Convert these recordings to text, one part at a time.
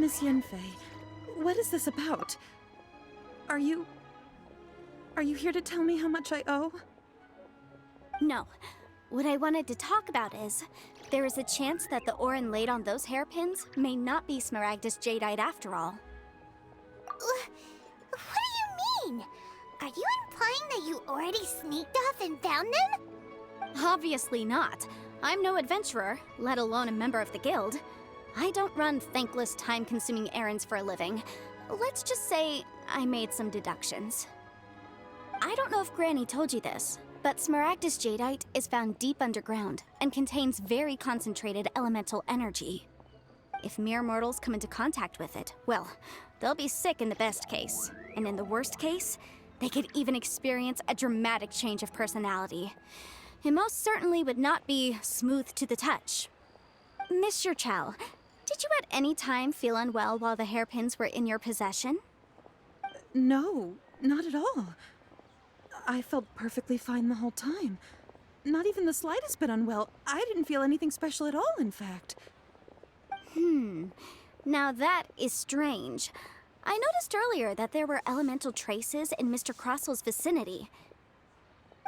Miss Yunfei, what is this about? Are you here to tell me how much I owe? No. What I wanted to talk about is, there is a chance that the Orin laid on those hairpins may not be Smaragdus Jadeite after all. What do you mean? Are you implying that you already sneaked off and found them? Obviously not. I'm no adventurer, let alone a member of the guild. I don't run thankless, time-consuming errands for a living. Let's just say I made some deductions. I don't know if Granny told you this, but Smaragdus Jadeite is found deep underground and contains very concentrated elemental energy. If mere mortals come into contact with it, well, they'll be sick in the best case. And in the worst case, they could even experience a dramatic change of personality. It most certainly would not be smooth to the touch. Mr. Chow, did you at any time feel unwell while the hairpins were in your possession? No, not at all. I felt perfectly fine the whole time. Not even the slightest bit unwell. I didn't feel anything special at all, in fact. Now that is strange. I noticed earlier that there were elemental traces in Mr. Crossel's vicinity.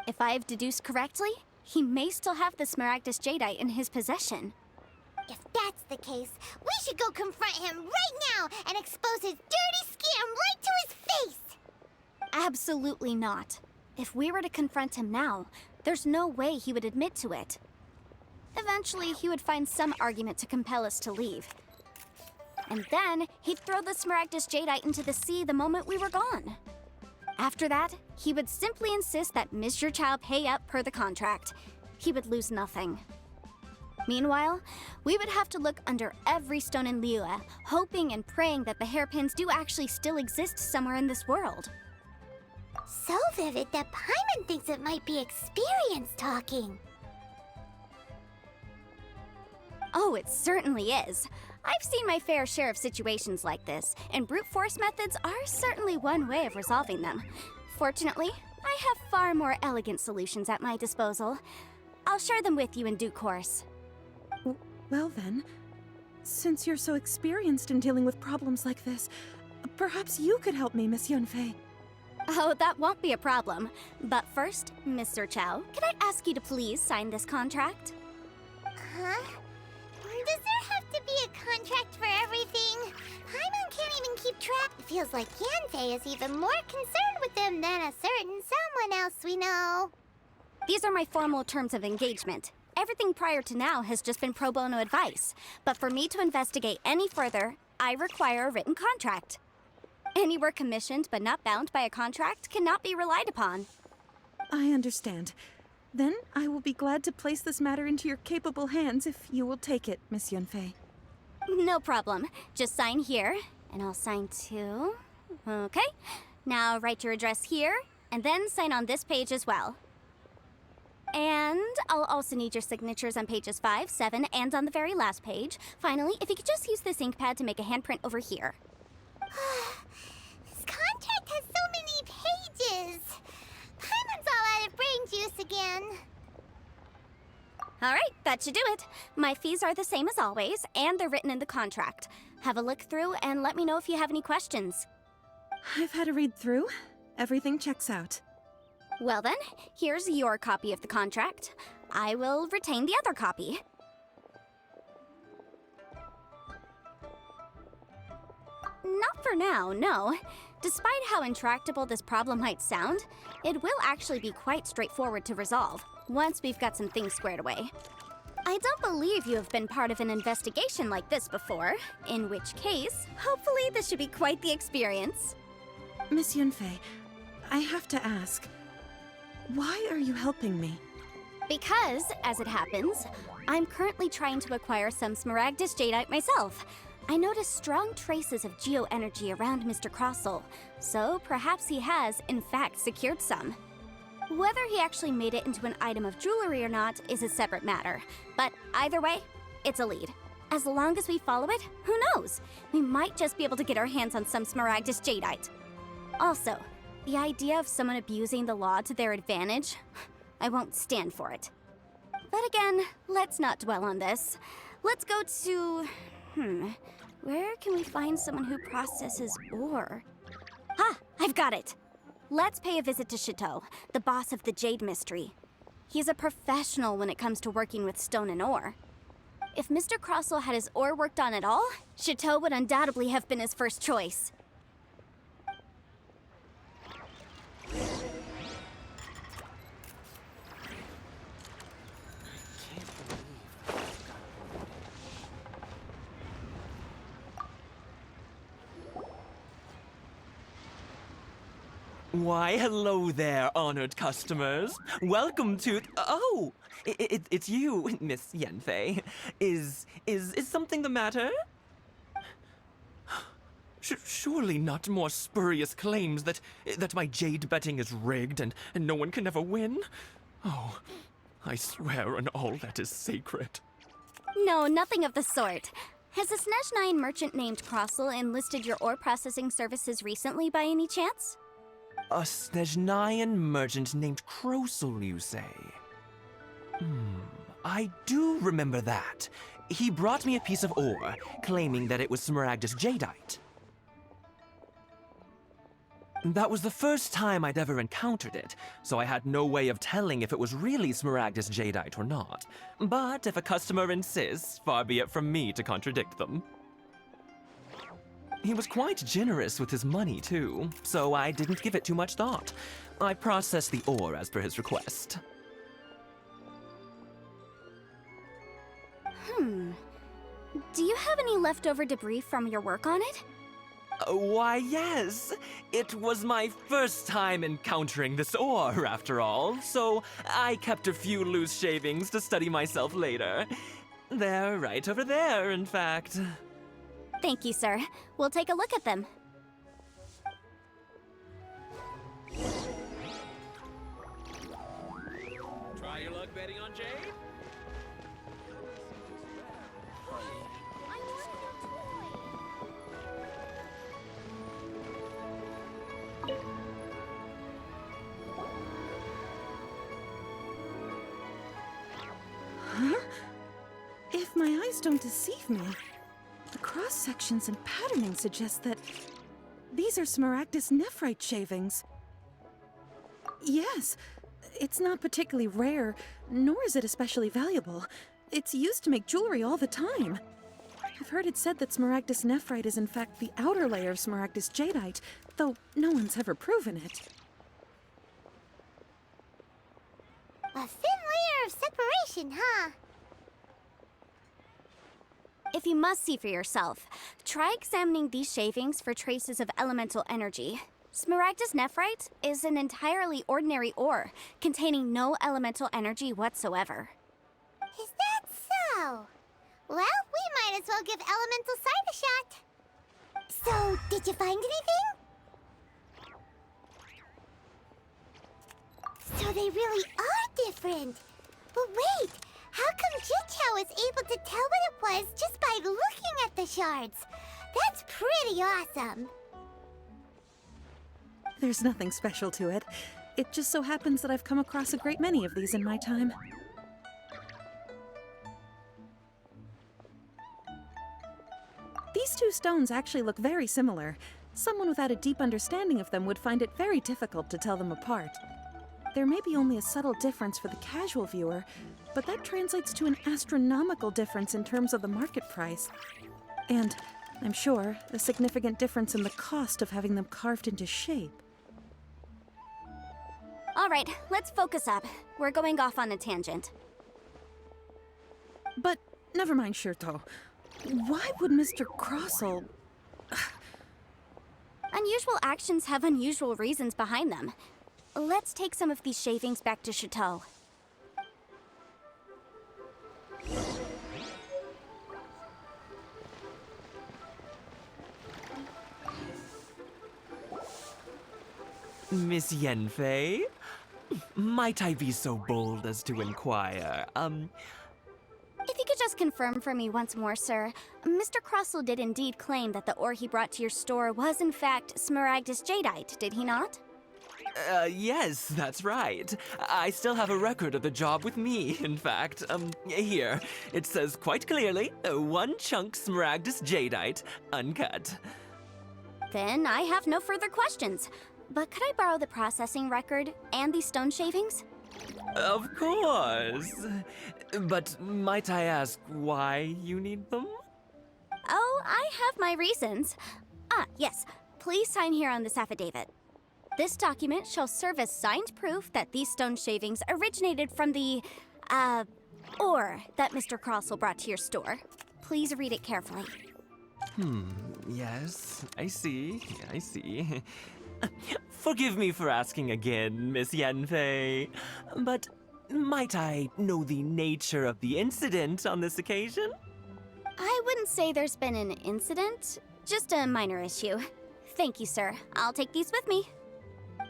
If I've deduced correctly, he may still have the Smaragdus Jadeite in his possession. If that's the case, we should go confront him right now and expose his dirty scam right to his face! Absolutely not. If we were to confront him now, there's no way he would admit to it. Eventually, he would find some argument to compel us to leave. And then, he'd throw the Smaragdus Jadeite into the sea the moment we were gone. After that, he would simply insist that Mr. Chow pay up per the contract. He would lose nothing. Meanwhile, we would have to look under every stone in Liyue, hoping and praying that the hairpins do actually still exist somewhere in this world. So vivid that Paimon thinks it might be experience talking. Oh, it certainly is. I've seen my fair share of situations like this, and brute force methods are certainly one way of resolving them. Fortunately, I have far more elegant solutions at my disposal. I'll share them with you in due course. Well then, since you're so experienced in dealing with problems like this, perhaps you could help me, Miss Yunfei. Oh, that won't be a problem. But first, Mr. Chow, can I ask you to please sign this contract? Huh? Does there have to be a contract for everything? Paimon can't even keep track. It feels like Yanfei is even more concerned with them than a certain someone else we know. These are my formal terms of engagement. Everything prior to now has just been pro bono advice. But for me to investigate any further, I require a written contract. Any work commissioned but not bound by a contract cannot be relied upon. I understand. Then I will be glad to place this matter into your capable hands if you will take it, Miss Yunfei. No problem. Just sign here, and I'll sign too. Okay. Now write your address here, and then sign on this page as well. And I'll also need your signatures on pages 5, 7, and on the very last page. Finally, if you could just use this ink pad to make a handprint over here. This contract has so many pages. Paimon's all out of brain juice again. All right, that should do it. My fees are the same as always, and they're written in the contract. Have a look through and let me know if you have any questions. I've had a read through. Everything checks out. Well then, here's your copy of the contract. I will retain the other copy. Not for now, no. Despite how intractable this problem might sound, it will actually be quite straightforward to resolve, once we've got some things squared away. I don't believe you have been part of an investigation like this before, in which case, hopefully this should be quite the experience. Miss Yunfei, I have to ask, why are you helping me? Because, as it happens, I'm currently trying to acquire some Smaragdus Jadeite myself. I noticed strong traces of geo-energy around Mr. Crossel, so perhaps he has, in fact, secured some. Whether he actually made it into an item of jewelry or not is a separate matter, but either way, it's a lead. As long as we follow it, who knows? We might just be able to get our hands on some Smaragdus Jadeite. Also, the idea of someone abusing the law to their advantage, I won't stand for it. But again, let's not dwell on this. Let's go to... Where can we find someone who processes ore? Ah, I've got it! Let's pay a visit to Chateau, the boss of the Jade Mystery. He's a professional when it comes to working with stone and ore. If Mr. Crossell had his ore worked on at all, Chateau would undoubtedly have been his first choice. Why, hello there, honored customers. Welcome to... Oh! It's you, Miss Yanfei. Is something the matter? Surely not more spurious claims that my jade betting is rigged and no one can ever win? Oh, I swear on all that is sacred. No, nothing of the sort. Has a Snezhnine merchant named Crossell enlisted your ore processing services recently by any chance? A Snezhnayan merchant named Crossell, you say? I do remember that. He brought me a piece of ore, claiming that it was Smaragdus jadeite. That was the first time I'd ever encountered it, so I had no way of telling if it was really Smaragdus jadeite or not. But if a customer insists, far be it from me to contradict them. He was quite generous with his money, too, so I didn't give it too much thought. I processed the ore as per his request. Do you have any leftover debris from your work on it? Why, yes. It was my first time encountering this ore, after all, so I kept a few loose shavings to study myself later. They're right over there, in fact. Thank you, sir. We'll take a look at them. Try your luck betting on Jade? Huh? If my eyes don't deceive me, the cross-sections and patterning suggest that these are Smaragdus nephrite shavings. Yes, it's not particularly rare, nor is it especially valuable. It's used to make jewelry all the time. I've heard it said that Smaragdus nephrite is in fact the outer layer of Smaragdus jadeite, though no one's ever proven it. A thin layer of separation, huh? If you must see for yourself, try examining these shavings for traces of elemental energy. Smaragdus nephrite is an entirely ordinary ore, containing no elemental energy whatsoever. Is that so? Well, we might as well give Elemental Sight a shot. So, did you find anything? So they really are different. But wait, how come Jitchao was able to tell what it was just by looking at the shards? That's pretty awesome. There's nothing special to it. It just so happens that I've come across a great many of these in my time. These two stones actually look very similar. Someone without a deep understanding of them would find it very difficult to tell them apart. There may be only a subtle difference for the casual viewer, but that translates to an astronomical difference in terms of the market price. And, I'm sure, a significant difference in the cost of having them carved into shape. All right, let's focus up. We're going off on a tangent. But, never mind, Shirto. Why would Mr. Crossell... Unusual actions have unusual reasons behind them. Let's take some of these shavings back to Chateau. Miss Yanfei? Might I be so bold as to inquire, If you could just confirm for me once more, sir. Mr. Crossell did indeed claim that the ore he brought to your store was in fact Smaragdus jadeite, did he not? Yes, that's right. I still have a record of the job with me, in fact. Here. It says quite clearly, 1 chunk Smaragdus Jadeite, uncut. Then I have no further questions. But could I borrow the processing record and these stone shavings? Of course. But might I ask why you need them? Oh, I have my reasons. Ah, yes. Please sign here on this affidavit. This document shall serve as signed proof that these stone shavings originated from the, ore that Mr. Crossell brought to your store. Please read it carefully. Yes, I see. Forgive me for asking again, Miss Yanfei, but might I know the nature of the incident on this occasion? I wouldn't say there's been an incident, just a minor issue. Thank you, sir. I'll take these with me.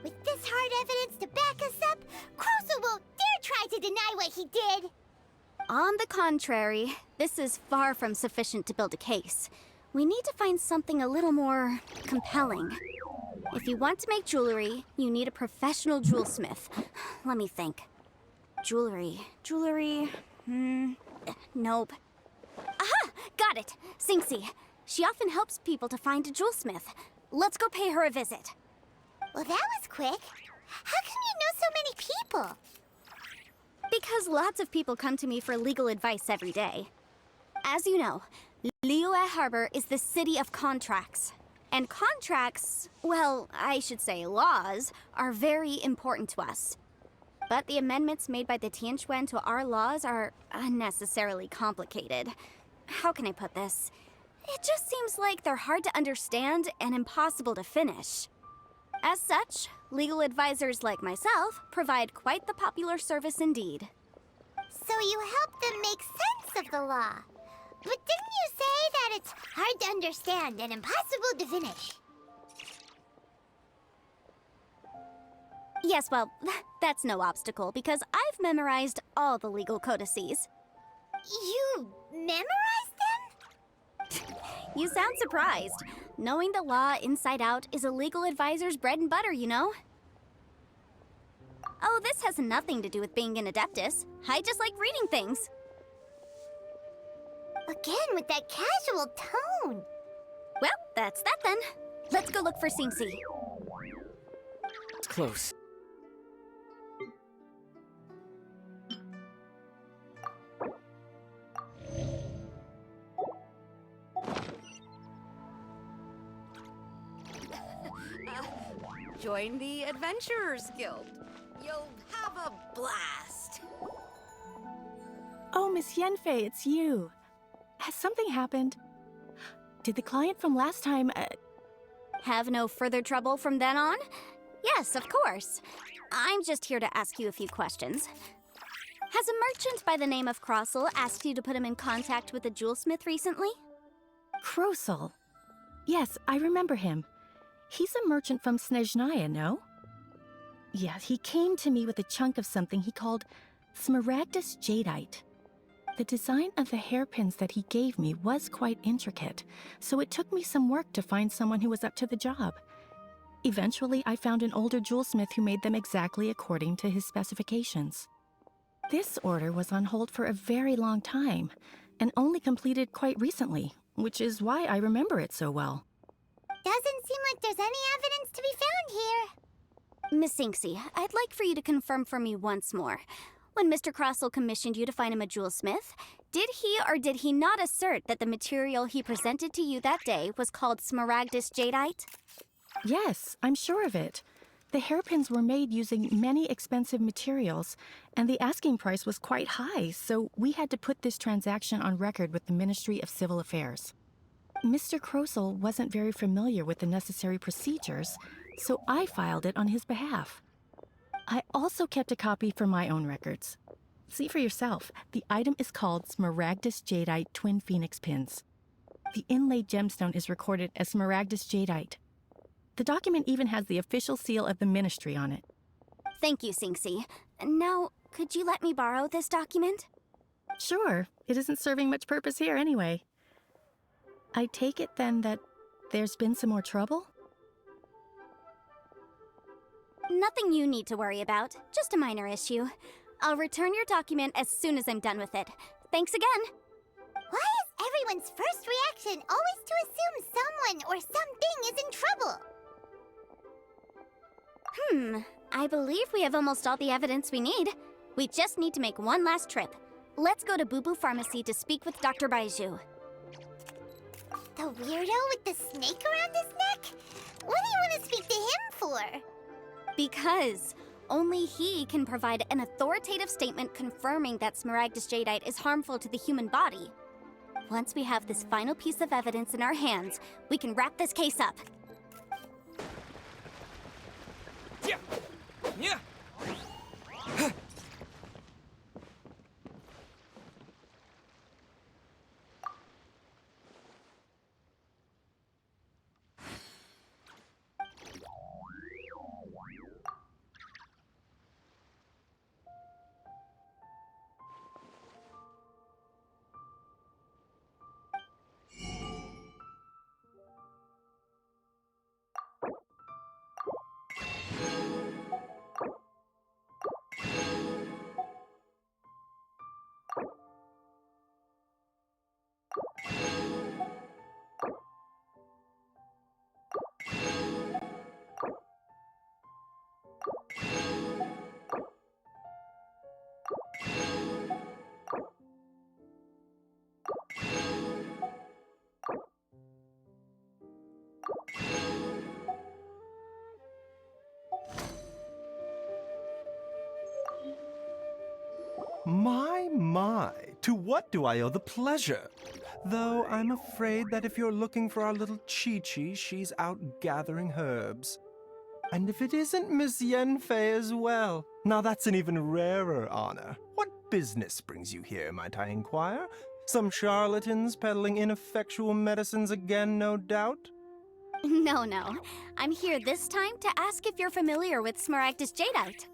With this hard evidence to back us up, Crossell won't dare try to deny what he did! On the contrary, this is far from sufficient to build a case. We need to find something a little more compelling. If you want to make jewelry, you need a professional jewelsmith. Let me think. Jewelry. Nope. Aha! Got it! Singsi. She often helps people to find a jewelsmith. Let's go pay her a visit. Well, that was quick. How come you know so many people? Because lots of people come to me for legal advice every day. As you know, Liyue Harbor is the city of contracts. And contracts, well, I should say laws, are very important to us. But the amendments made by the Tianquan to our laws are unnecessarily complicated. How can I put this? It just seems like they're hard to understand and impossible to finish. As such, legal advisors like myself provide quite the popular service indeed. So you help them make sense of the law. But didn't you say that it's hard to understand and impossible to finish? Yes, well, that's no obstacle because I've memorized all the legal codices. You memorized them? You sound surprised. Knowing the law inside out is a legal advisor's bread and butter, you know? Oh, this has nothing to do with being an adeptus. I just like reading things. Again, with that casual tone. Well, that's that then. Let's go look for Singsi. It's close. Join the Adventurers Guild. You'll have a blast. Oh, Miss Yanfei, it's you. Has something happened? Did the client from last time, Have no further trouble from then on? Yes, of course. I'm just here to ask you a few questions. Has a merchant by the name of Crossell asked you to put him in contact with a jewelsmith recently? Crossell? Yes, I remember him. He's a merchant from Snezhnaya, no? Yeah, he came to me with a chunk of something he called Smaragdus Jadeite. The design of the hairpins that he gave me was quite intricate, so it took me some work to find someone who was up to the job. Eventually, I found an older jewelsmith who made them exactly according to his specifications. This order was on hold for a very long time, and only completed quite recently, which is why I remember it so well. Doesn't seem like there's any evidence to be found here. Miss Singsi, I'd like for you to confirm for me once more. When Mr. Crossell commissioned you to find him a jewelsmith, did he or did he not assert that the material he presented to you that day was called Smaragdus Jadeite? Yes, I'm sure of it. The hairpins were made using many expensive materials, and the asking price was quite high, so we had to put this transaction on record with the Ministry of Civil Affairs. Mr. Crossell wasn't very familiar with the necessary procedures, so I filed it on his behalf. I also kept a copy for my own records. See for yourself, the item is called Smaragdus Jadeite Twin Phoenix Pins. The inlaid gemstone is recorded as Smaragdus Jadeite. The document even has the official seal of the ministry on it. Thank you, Singsi. Now, could you let me borrow this document? Sure, it isn't serving much purpose here anyway. I take it then that there's been some more trouble? Nothing you need to worry about, just a minor issue. I'll return your document as soon as I'm done with it. Thanks again! Why is everyone's first reaction always to assume someone or something is in trouble? I believe we have almost all the evidence we need. We just need to make one last trip. Let's go to Boo Boo Pharmacy to speak with Dr. Baiju. The weirdo with the snake around his neck? What do you want to speak to him for? Because only he can provide an authoritative statement confirming that Smaragdus Jadeite is harmful to the human body. Once we have this final piece of evidence in our hands, we can wrap this case up. Yeah. Yeah. My, to what do I owe the pleasure? Though I'm afraid that if you're looking for our little Chi-Chi, she's out gathering herbs. And if it isn't Miss Yanfei as well, now that's an even rarer honor. What business brings you here, might I inquire? Some charlatans peddling ineffectual medicines again, no doubt? No. I'm here this time to ask if you're familiar with Smaragdus Jadeite.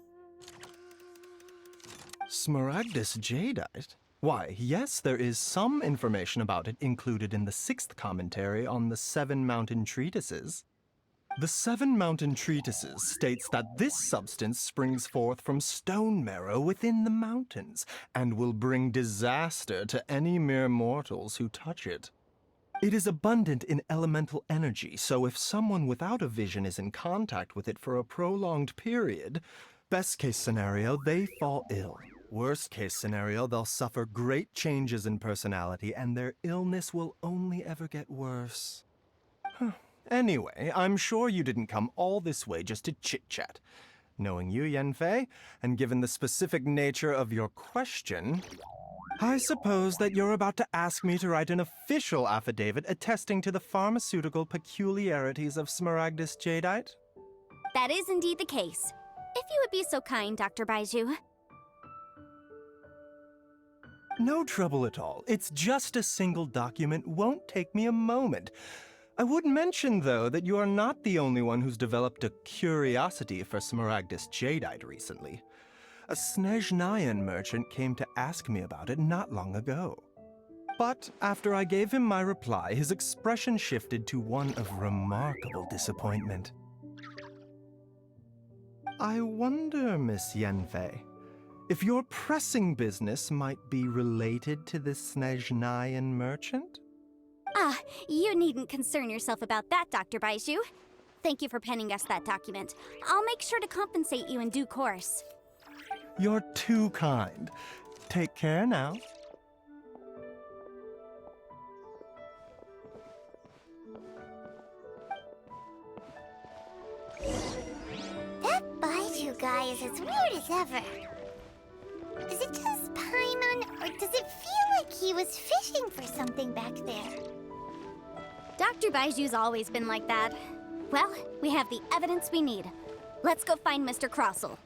Smaragdus Jadeite? Why, yes, there is some information about it included in the 6th commentary on the 7 Mountain Treatises. The 7 Mountain Treatises states that this substance springs forth from stone marrow within the mountains, and will bring disaster to any mere mortals who touch it. It is abundant in elemental energy, so if someone without a vision is in contact with it for a prolonged period, best case scenario, they fall ill. Worst case scenario, they'll suffer great changes in personality, and their illness will only ever get worse. Anyway, I'm sure you didn't come all this way just to chit-chat. Knowing you, Yanfei, and given the specific nature of your question, I suppose that you're about to ask me to write an official affidavit attesting to the pharmaceutical peculiarities of Smaragdus Jadeite? That is indeed the case. If you would be so kind, Dr. Baiju. No trouble at all. It's just a single document. Won't take me a moment. I would mention, though, that you are not the only one who's developed a curiosity for Smaragdus Jadeite recently. A Snezhnayan merchant came to ask me about it not long ago. But after I gave him my reply, his expression shifted to one of remarkable disappointment. I wonder, Miss Yanfei, if your pressing business might be related to this Snezhnayan merchant? You needn't concern yourself about that, Dr. Baiju. Thank you for penning us that document. I'll make sure to compensate you in due course. You're too kind. Take care now. That Baiju guy is as weird as ever. Is it just Paimon, or does it feel like he was fishing for something back there? Dr. Baiju's always been like that. Well, we have the evidence we need. Let's go find Mr. Crossell.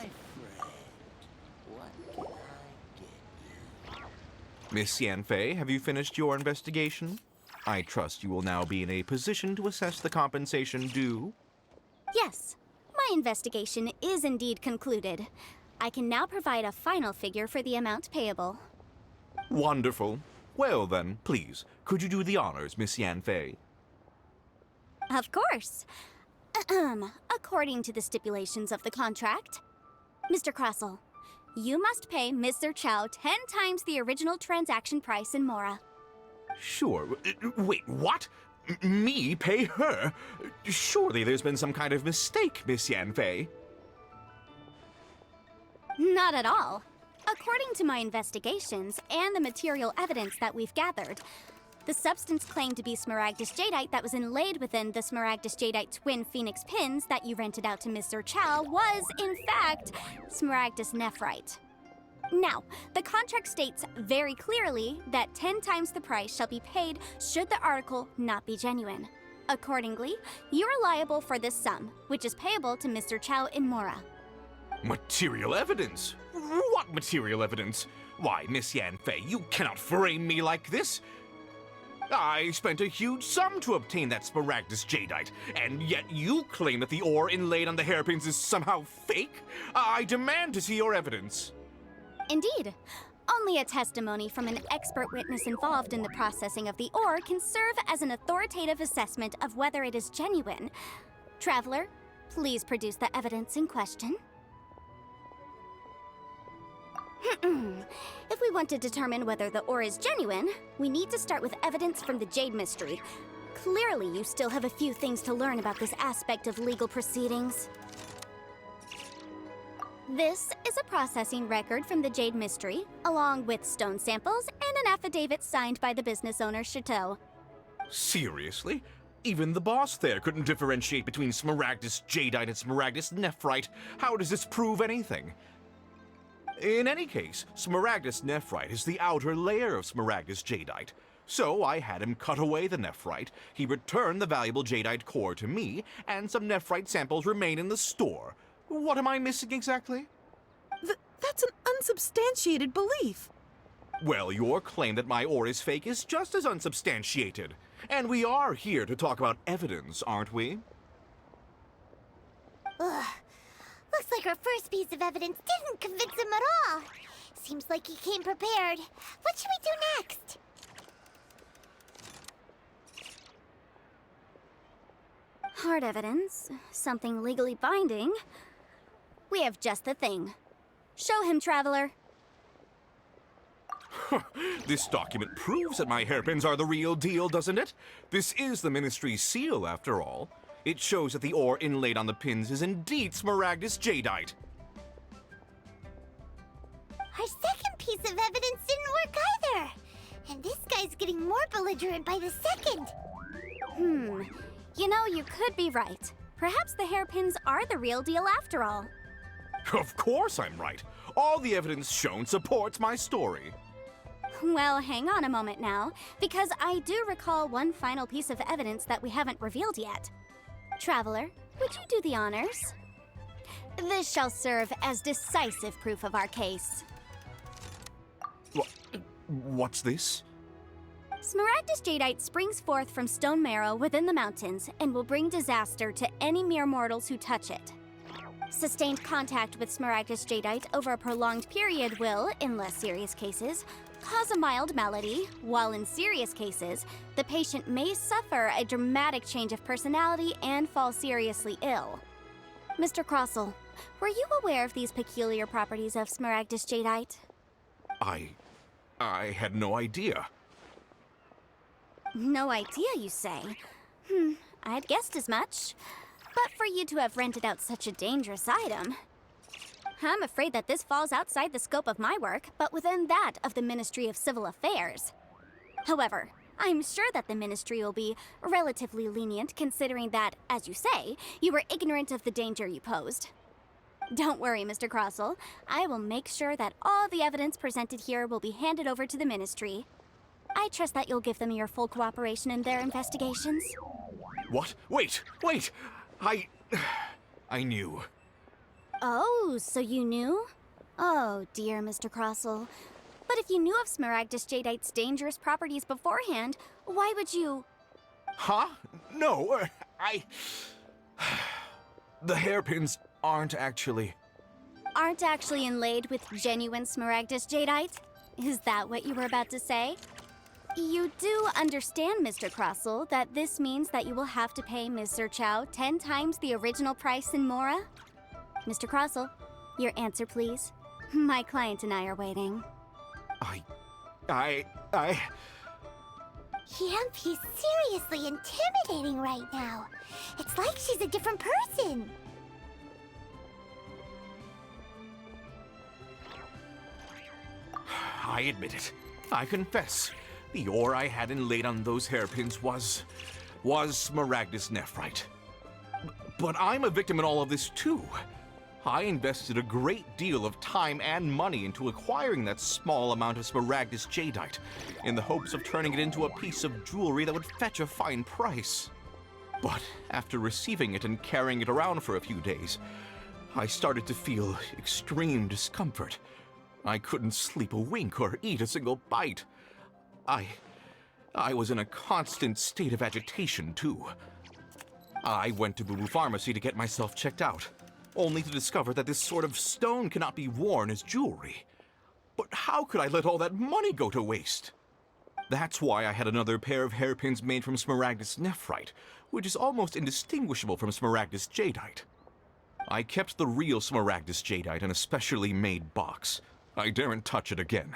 my friend, what can I get you? Miss Yanfei, have you finished your investigation? I trust you will now be in a position to assess the compensation due. Yes, my investigation is indeed concluded. I can now provide a final figure for the amount payable. Wonderful. Well then, please, could you do the honors, Miss Yanfei? Of course. According to the stipulations of the contract, Mr. Crossell, you must pay Mr. Chow 10 times the original transaction price in Mora. Sure. Wait, what? Me pay her? Surely there's been some kind of mistake, Miss Yanfei. Not at all. According to my investigations and the material evidence that we've gathered, the substance claimed to be Smaragdus Jadeite that was inlaid within the Smaragdus Jadeite twin phoenix pins that you rented out to Mr. Chow was, in fact, Smaragdus Nephrite. Now, the contract states very clearly that 10 times the price shall be paid should the article not be genuine. Accordingly, you are liable for this sum, which is payable to Mr. Chow in Mora. Material evidence? What material evidence? Why, Miss Yanfei, you cannot frame me like this. I spent a huge sum to obtain that Smaragdus Jadeite, and yet you claim that the ore inlaid on the hairpins is somehow fake? I demand to see your evidence. Indeed. Only a testimony from an expert witness involved in the processing of the ore can serve as an authoritative assessment of whether it is genuine. Traveler, please produce the evidence in question. If we want to determine whether the ore is genuine, we need to start with evidence from the Jade Mystery. Clearly, you still have a few things to learn about this aspect of legal proceedings. This is a processing record from the Jade Mystery, along with stone samples and an affidavit signed by the business owner, Chateau. Seriously? Even the boss there couldn't differentiate between Smaragdus Jadeite and Smaragdus Nephrite. How does this prove anything? In any case, Smaragdus Nephrite is the outer layer of Smaragdus Jadeite. So I had him cut away the Nephrite, he returned the valuable Jadeite core to me, and some Nephrite samples remain in the store. What am I missing exactly? That's an unsubstantiated belief. Well, your claim that my ore is fake is just as unsubstantiated. And we are here to talk about evidence, aren't we? Ugh. Looks like our first piece of evidence didn't convince him at all. Seems like he came prepared. What should we do next? Hard evidence, something legally binding. We have just the thing. Show him, Traveler. This document proves that my hairpins are the real deal, doesn't it? This is the Ministry's seal, after all. It shows that the ore inlaid on the pins is indeed Smaragdus Jadeite. Our second piece of evidence didn't work either. And this guy's getting more belligerent by the second. You know, you could be right. Perhaps the hairpins are the real deal after all. Of course I'm right. All the evidence shown supports my story. Well, hang on a moment now, because I do recall one final piece of evidence that we haven't revealed yet. Traveler, would you do the honors? This shall serve as decisive proof of our case. What's this? Smaragdus Jadeite springs forth from stone marrow within the mountains and will bring disaster to any mere mortals who touch it. Sustained contact with Smaragdus Jadeite over a prolonged period will, in less serious cases, cause a mild malady, while in serious cases, the patient may suffer a dramatic change of personality and fall seriously ill. Mr. Crossell, were you aware of these peculiar properties of Smaragdus Jadeite? I had no idea. No idea, you say? I'd guessed as much. But for you to have rented out such a dangerous item... I'm afraid that this falls outside the scope of my work, but within that of the Ministry of Civil Affairs. However, I'm sure that the Ministry will be relatively lenient considering that, as you say, you were ignorant of the danger you posed. Don't worry, Mr. Crossell. I will make sure that all the evidence presented here will be handed over to the Ministry. I trust that you'll give them your full cooperation in their investigations. What? Wait! I knew. Oh, so you knew? Oh, dear, Mr. Crossell. But if you knew of Smaragdus Jadeite's dangerous properties beforehand, why would you... Huh? No, The hairpins aren't actually... Aren't actually inlaid with genuine Smaragdus Jadeite? Is that what you were about to say? You do understand, Mr. Crossell, that this means that you will have to pay Ms. Zerchow 10 times the original price in Mora? Mr. Crossell, your answer, please. My client and I are waiting. Yep, he's seriously intimidating right now. It's like she's a different person. I admit it. I confess. The ore I had inlaid on those hairpins was Smaragdus nephrite. But I'm a victim in all of this too. I invested a great deal of time and money into acquiring that small amount of Smaragdus Jadeite, in the hopes of turning it into a piece of jewelry that would fetch a fine price. But after receiving it and carrying it around for a few days, I started to feel extreme discomfort. I couldn't sleep a wink or eat a single bite. I was in a constant state of agitation, too. I went to Boo Boo Pharmacy to get myself checked out, only to discover that this sort of stone cannot be worn as jewelry. But how could I let all that money go to waste? That's why I had another pair of hairpins made from Smaragdus nephrite, which is almost indistinguishable from Smaragdus Jadeite. I kept the real Smaragdus Jadeite in a specially made box. I daren't touch it again.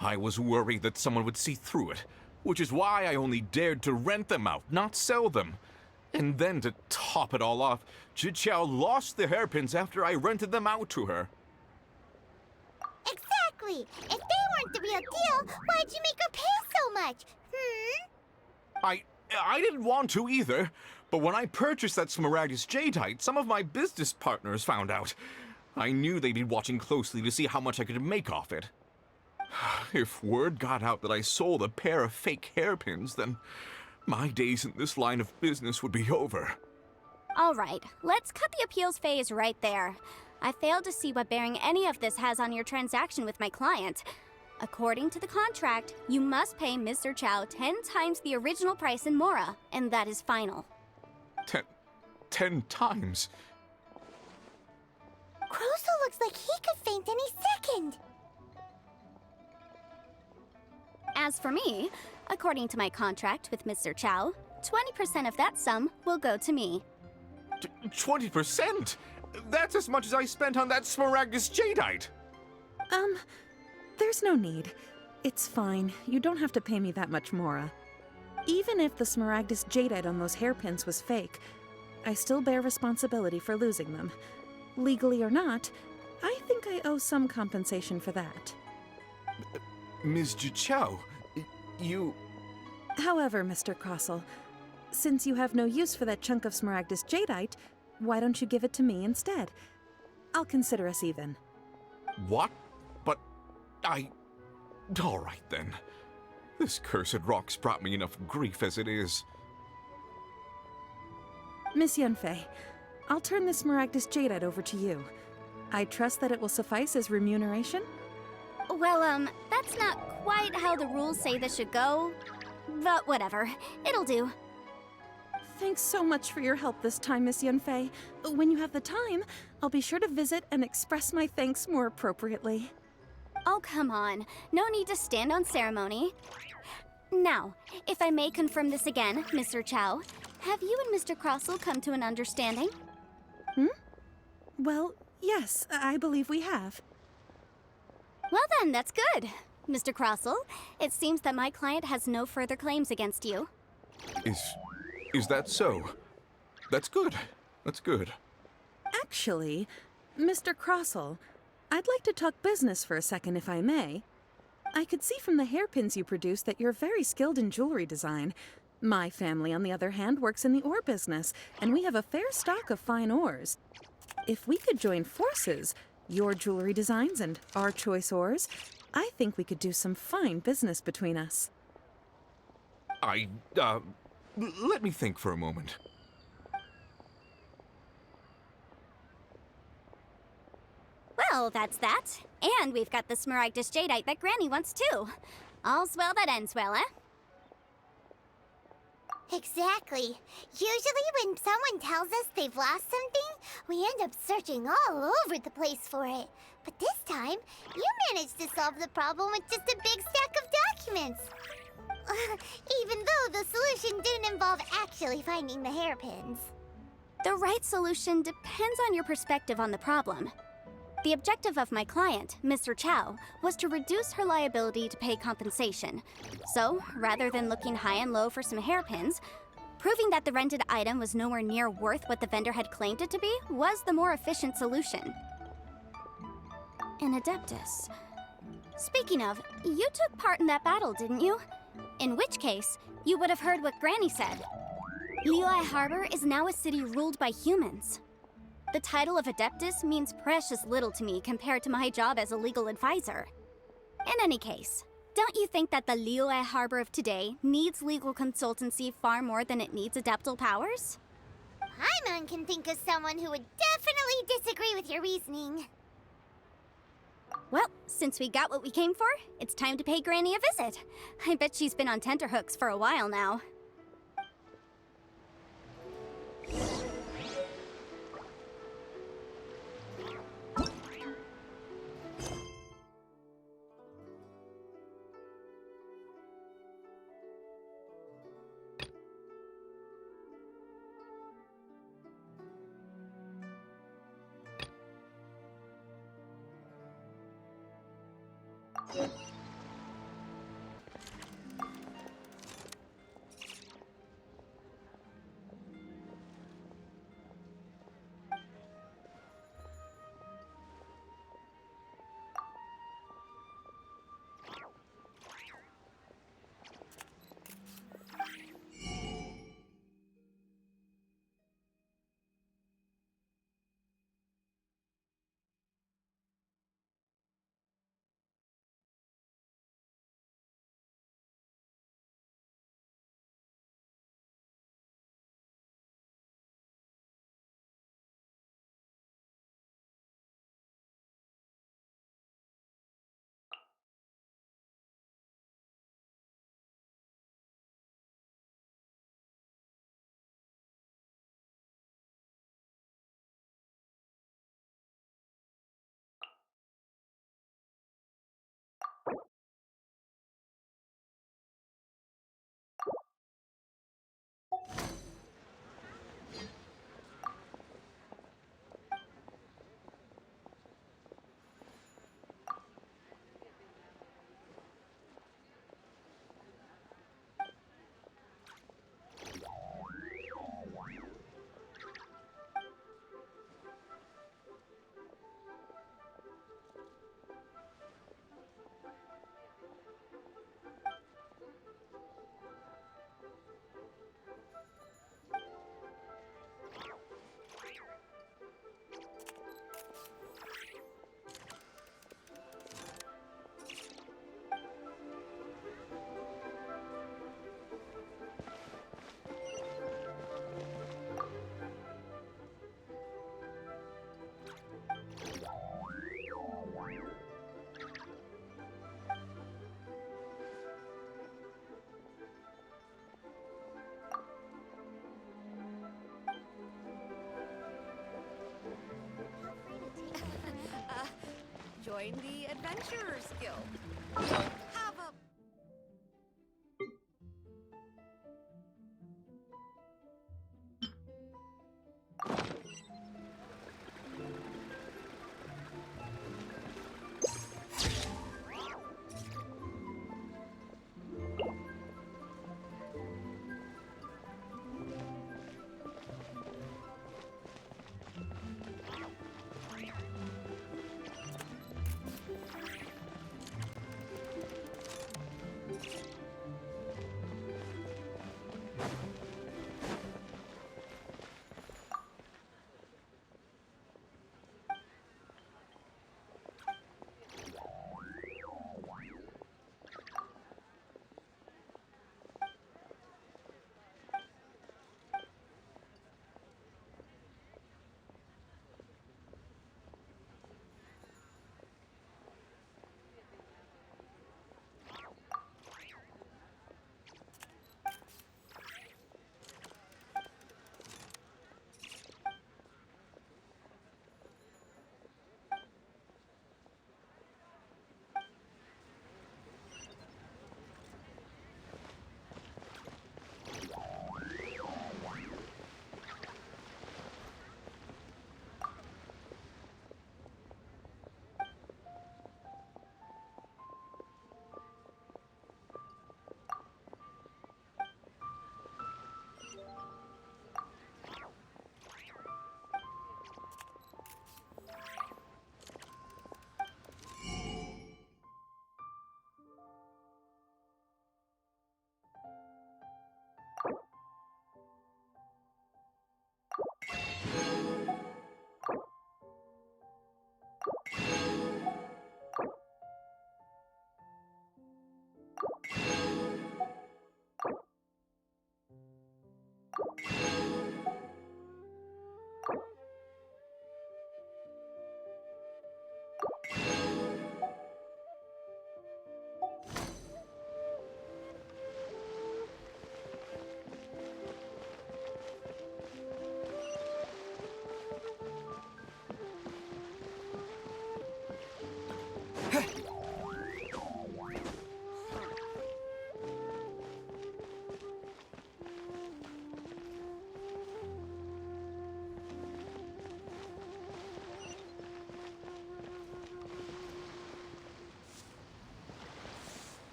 I was worried that someone would see through it, which is why I only dared to rent them out, not sell them. And then to top it all off, Zhiqiao lost the hairpins after I rented them out to her. Exactly! If they weren't the real deal, why'd you make her pay so much? I didn't want to either, but when I purchased that Smaragdus Jadeite, some of my business partners found out. I knew they'd be watching closely to see how much I could make off it. If word got out that I sold a pair of fake hairpins, then my days in this line of business would be over. All right, let's cut the appeals phase right there. I failed to see what bearing any of this has on your transaction with my client. According to the contract, you must pay Ms. Zerchow 10 times the original price in Mora, and that is final. 10 times? Crossell looks like he could faint any second. As for me, according to my contract with Ms. Zerchow, 20% of that sum will go to me. 20%? That's as much as I spent on that Smaragdus Jadeite! There's no need. It's fine. You don't have to pay me that much, Mora. Even if the Smaragdus Jadeite on those hairpins was fake, I still bear responsibility for losing them. Legally or not, I think I owe some compensation for that. Ms. Zhiqiao, you... However, Mr. Crossell, since you have no use for that chunk of Smaragdus Jadeite, why don't you give it to me instead? I'll consider us even. What? But all right then. This cursed rock's brought me enough grief as it is. Miss Yunfei, I'll turn this Smaragdus Jadeite over to you. I trust that it will suffice as remuneration? Well, that's not quite how the rules say this should go. But whatever, it'll do. Thanks so much for your help this time, Miss Yunfei. When you have the time, I'll be sure to visit and express my thanks more appropriately. Oh, come on. No need to stand on ceremony. Now, if I may confirm this again, Mr. Chow, have you and Mr. Crossell come to an understanding? Well, yes, I believe we have. Well then, that's good. Mr. Crossell, it seems that my client has no further claims against you. Is that so? That's good. That's good. Actually, Mr. Crossell, I'd like to talk business for a second, if I may. I could see from the hairpins you produce that you're very skilled in jewelry design. My family, on the other hand, works in the ore business, and we have a fair stock of fine ores. If we could join forces, your jewelry designs and our choice ores, I think we could do some fine business between us. Let me think for a moment. Well, that's that. And we've got the Smaragdus Jadeite that Granny wants too. All's well that ends well, eh? Exactly. Usually when someone tells us they've lost something, we end up searching all over the place for it. But this time, you managed to solve the problem with just a big stack of documents. Even though the solution didn't involve actually finding the hairpins. The right solution depends on your perspective on the problem. The objective of my client, Mr. Chow, was to reduce her liability to pay compensation. So, rather than looking high and low for some hairpins, proving that the rented item was nowhere near worth what the vendor had claimed it to be was the more efficient solution. An Adeptus. Speaking of, you took part in that battle, didn't you? In which case, you would have heard what Granny said. Liyue Harbor is now a city ruled by humans. The title of Adeptus means precious little to me compared to my job as a legal advisor. In any case, don't you think that the Liyue Harbor of today needs legal consultancy far more than it needs adeptal powers? Paimon can think of someone who would definitely disagree with your reasoning. Well, since we got what we came for, it's time to pay Granny a visit. I bet she's been on tenterhooks for a while now. Join the Adventurers Guild. Have a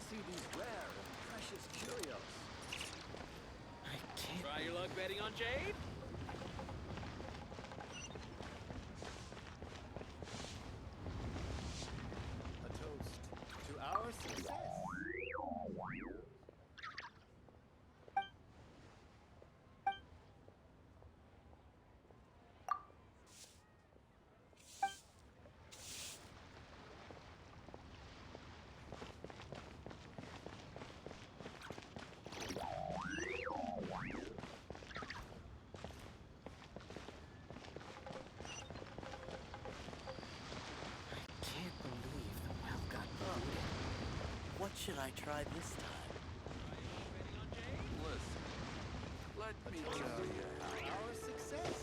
See these rare and precious curios. I can't. Try your luck betting on Jade? A toast to our success. What should I try this time? Listen, let me tell you how our success.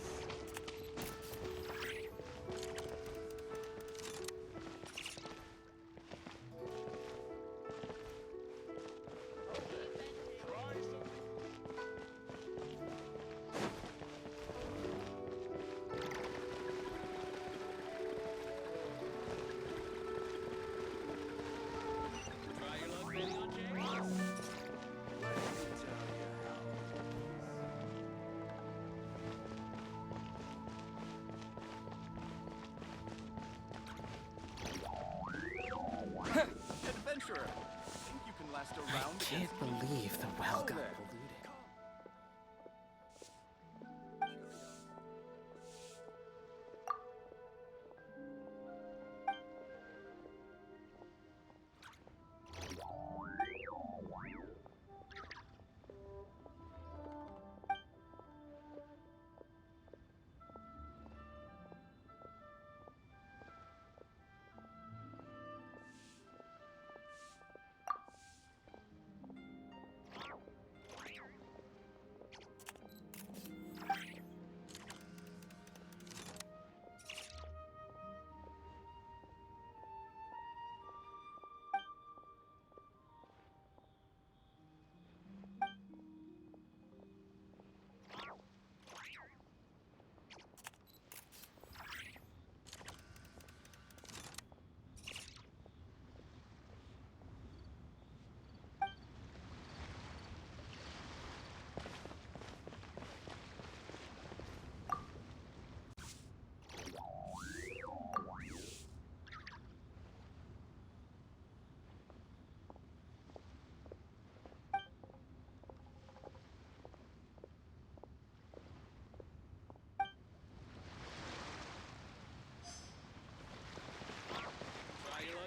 Adventurer, think you can last around? I can't believe the well got polluted.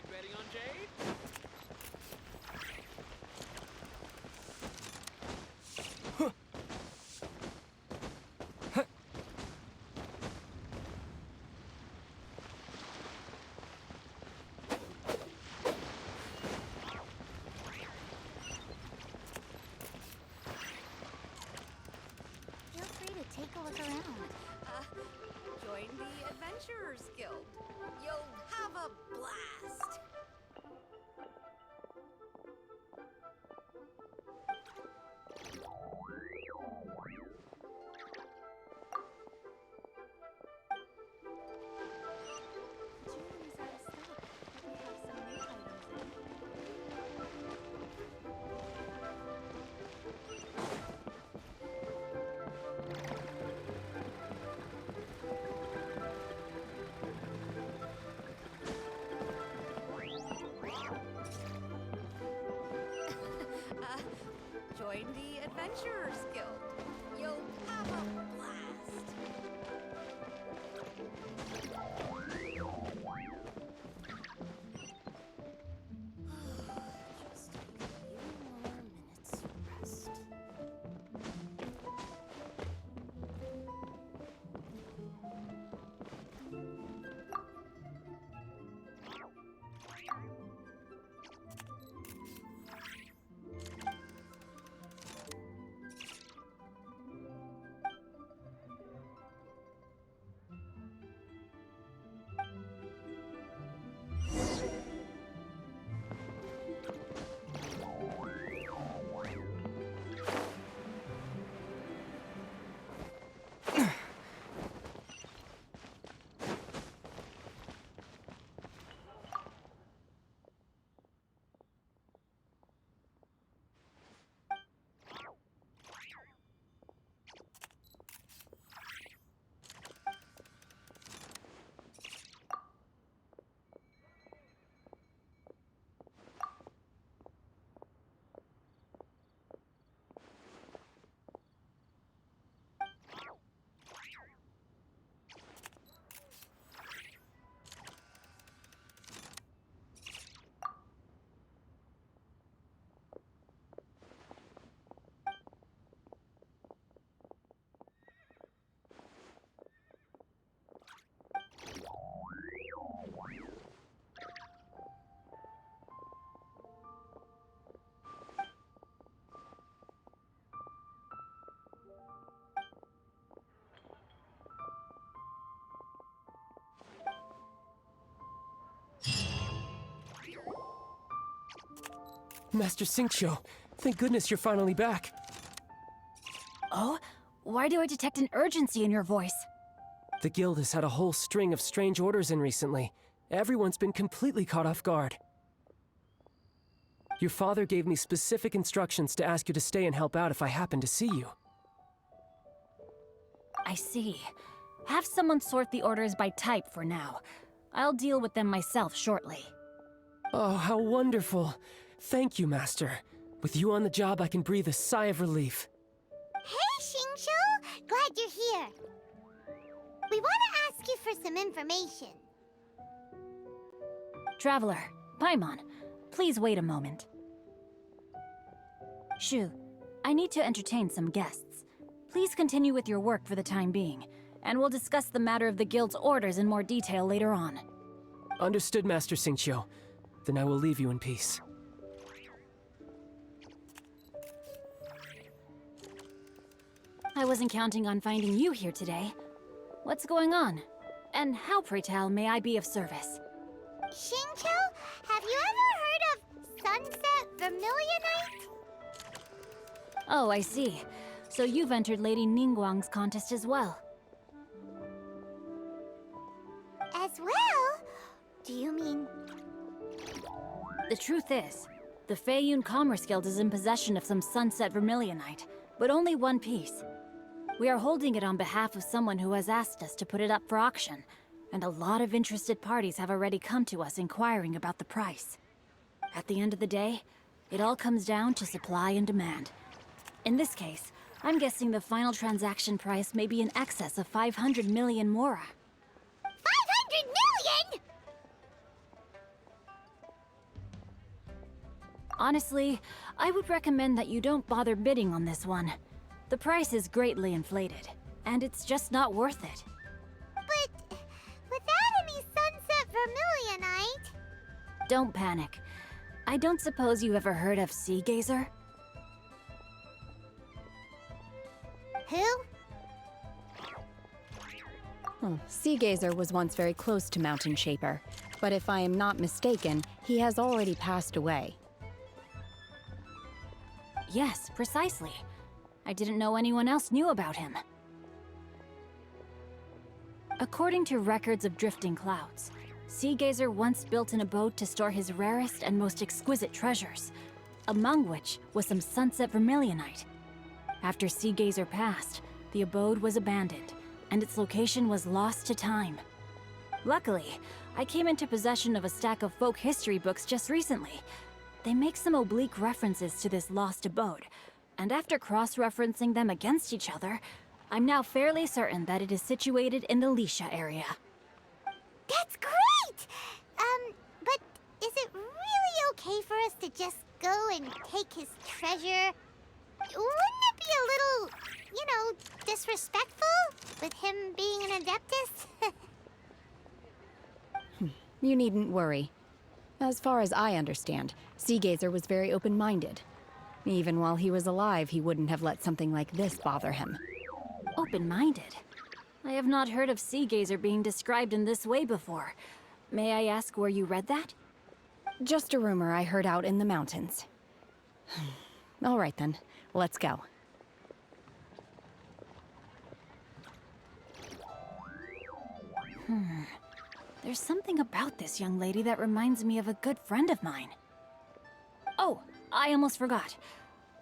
Betting on Jade? Feel free to take a look around. Join the Adventurers Guild. You'll have a blast. Join the Adventurers Guild. You'll have a blast. Just a few more minutes rest. Master Xingqiu, thank goodness you're finally back. Oh? Why do I detect an urgency in your voice? The guild has had a whole string of strange orders in recently. Everyone's been completely caught off guard. Your father gave me specific instructions to ask you to stay and help out if I happen to see you. I see. Have someone sort the orders by type for now. I'll deal with them myself shortly. Oh, how wonderful. Thank you, Master. With you on the job, I can breathe a sigh of relief. Hey, Xingqiu! Glad you're here. We want to ask you for some information. Traveler, Paimon, please wait a moment. Shu, I need to entertain some guests. Please continue with your work for the time being, and we'll discuss the matter of the guild's orders in more detail later on. Understood, Master Xingqiu. Then I will leave you in peace. I wasn't counting on finding you here today. What's going on? And how, pray tell, may I be of service? Xingqiu, have you ever heard of Sunset Vermilionite? Oh, I see. So you've entered Lady Ningguang's contest as well. As well? Do you mean... The truth is, the Feiyun Commerce Guild is in possession of some Sunset Vermilionite, but only one piece. We are holding it on behalf of someone who has asked us to put it up for auction, and a lot of interested parties have already come to us inquiring about the price. At the end of the day, it all comes down to supply and demand. In this case, I'm guessing the final transaction price may be in excess of 500 million mora. 500 million?! Honestly, I would recommend that you don't bother bidding on this one. The price is greatly inflated, and it's just not worth it. But without any Sunset Vermilionite... Don't panic. I don't suppose you ever heard of Seagazer? Who? Seagazer was once very close to Mountain Shaper, but if I am not mistaken, he has already passed away. Yes, precisely. I didn't know anyone else knew about him. According to records of drifting clouds, Seagazer once built an abode to store his rarest and most exquisite treasures, among which was some Sunset Vermilionite. After Seagazer passed, the abode was abandoned, and its location was lost to time. Luckily, I came into possession of a stack of folk history books just recently. They make some oblique references to this lost abode, and after cross-referencing them against each other, I'm now fairly certain that it is situated in the Lisha area. That's great! But is it really okay for us to just go and take his treasure? Wouldn't it be a little, disrespectful with him being an Adeptus? You needn't worry. As far as I understand, Seagazer was very open-minded. Even while he was alive, he wouldn't have let something like this bother him. Open-minded? I have not heard of Seagazer being described in this way before. May I ask where you read that? Just a rumor I heard out in the mountains. All right then, let's go. There's something about this young lady that reminds me of a good friend of mine. Oh, I almost forgot.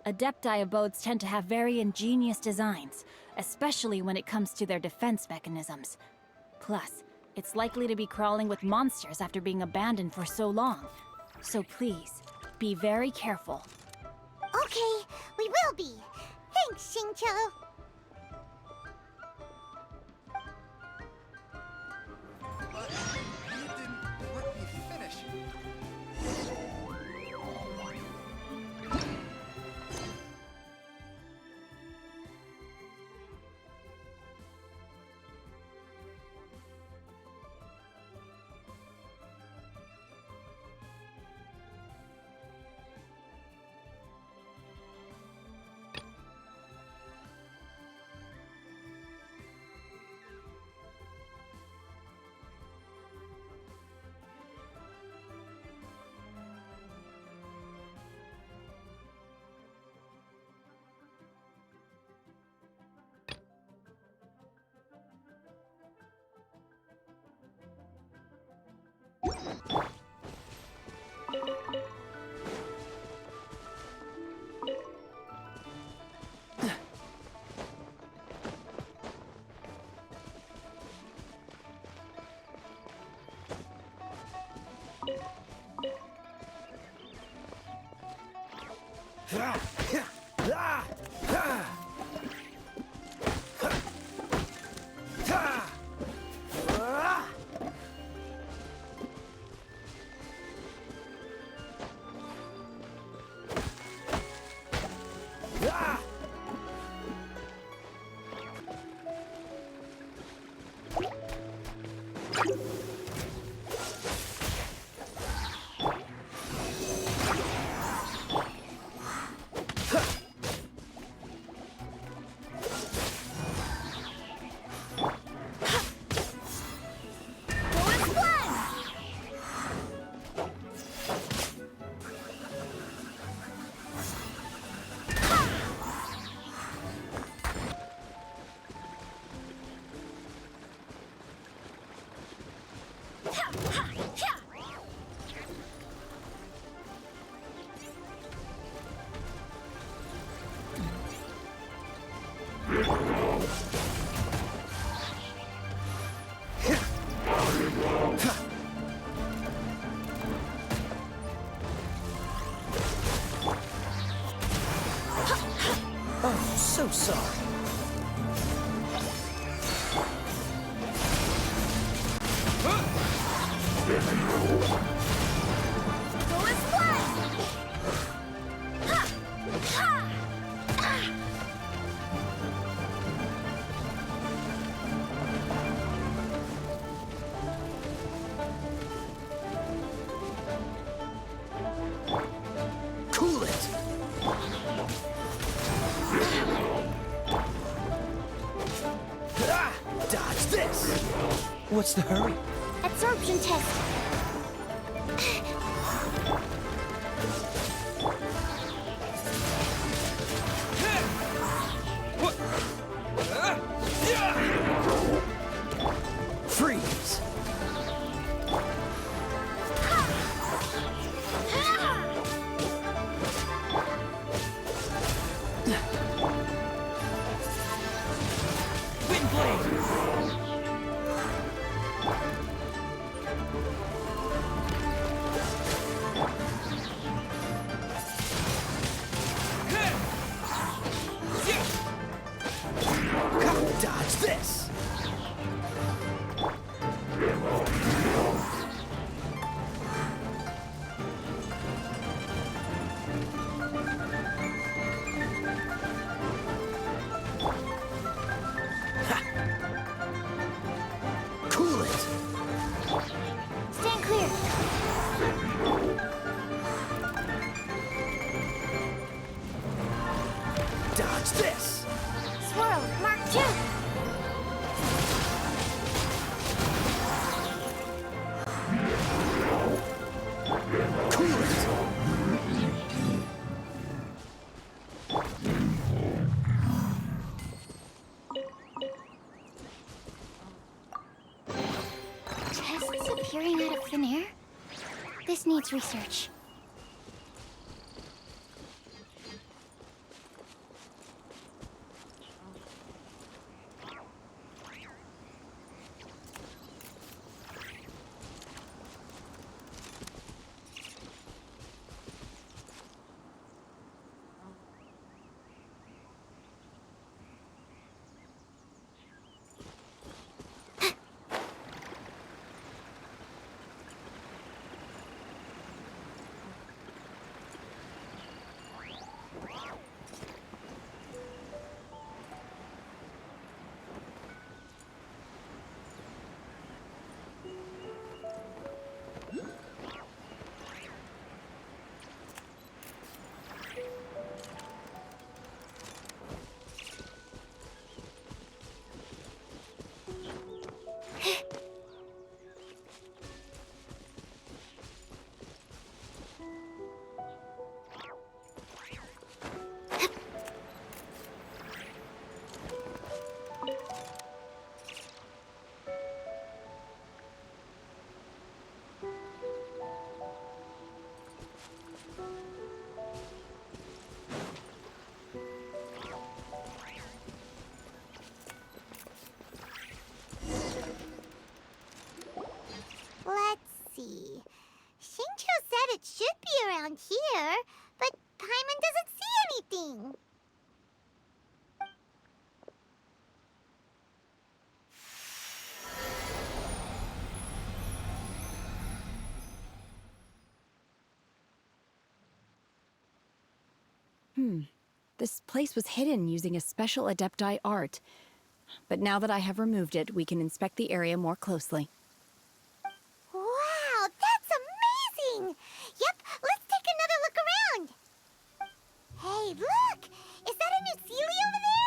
Adepti abodes tend to have very ingenious designs, especially when it comes to their defense mechanisms. Plus, it's likely to be crawling with monsters after being abandoned for so long. So please, be very careful. Okay, we will be. Thanks, Xingqiu. But you didn't let me finish. Oh, so sorry. Cool it! Dodge this! What's the hurry? Absorption test. Freeze! Dodge this! Cool it! Stand clear. Dodge this! Swirl. Mark 2. Cool it! Tests appearing out of thin air? This needs research. Let's see. Shincho said it should be around here, but Paimon doesn't see anything. This place was hidden using a special Adepti art. but now that I have removed it, we can inspect the area more closely. Wow, that's amazing! Yep, let's take another look around. Hey, look! Is that a new Sealy over there?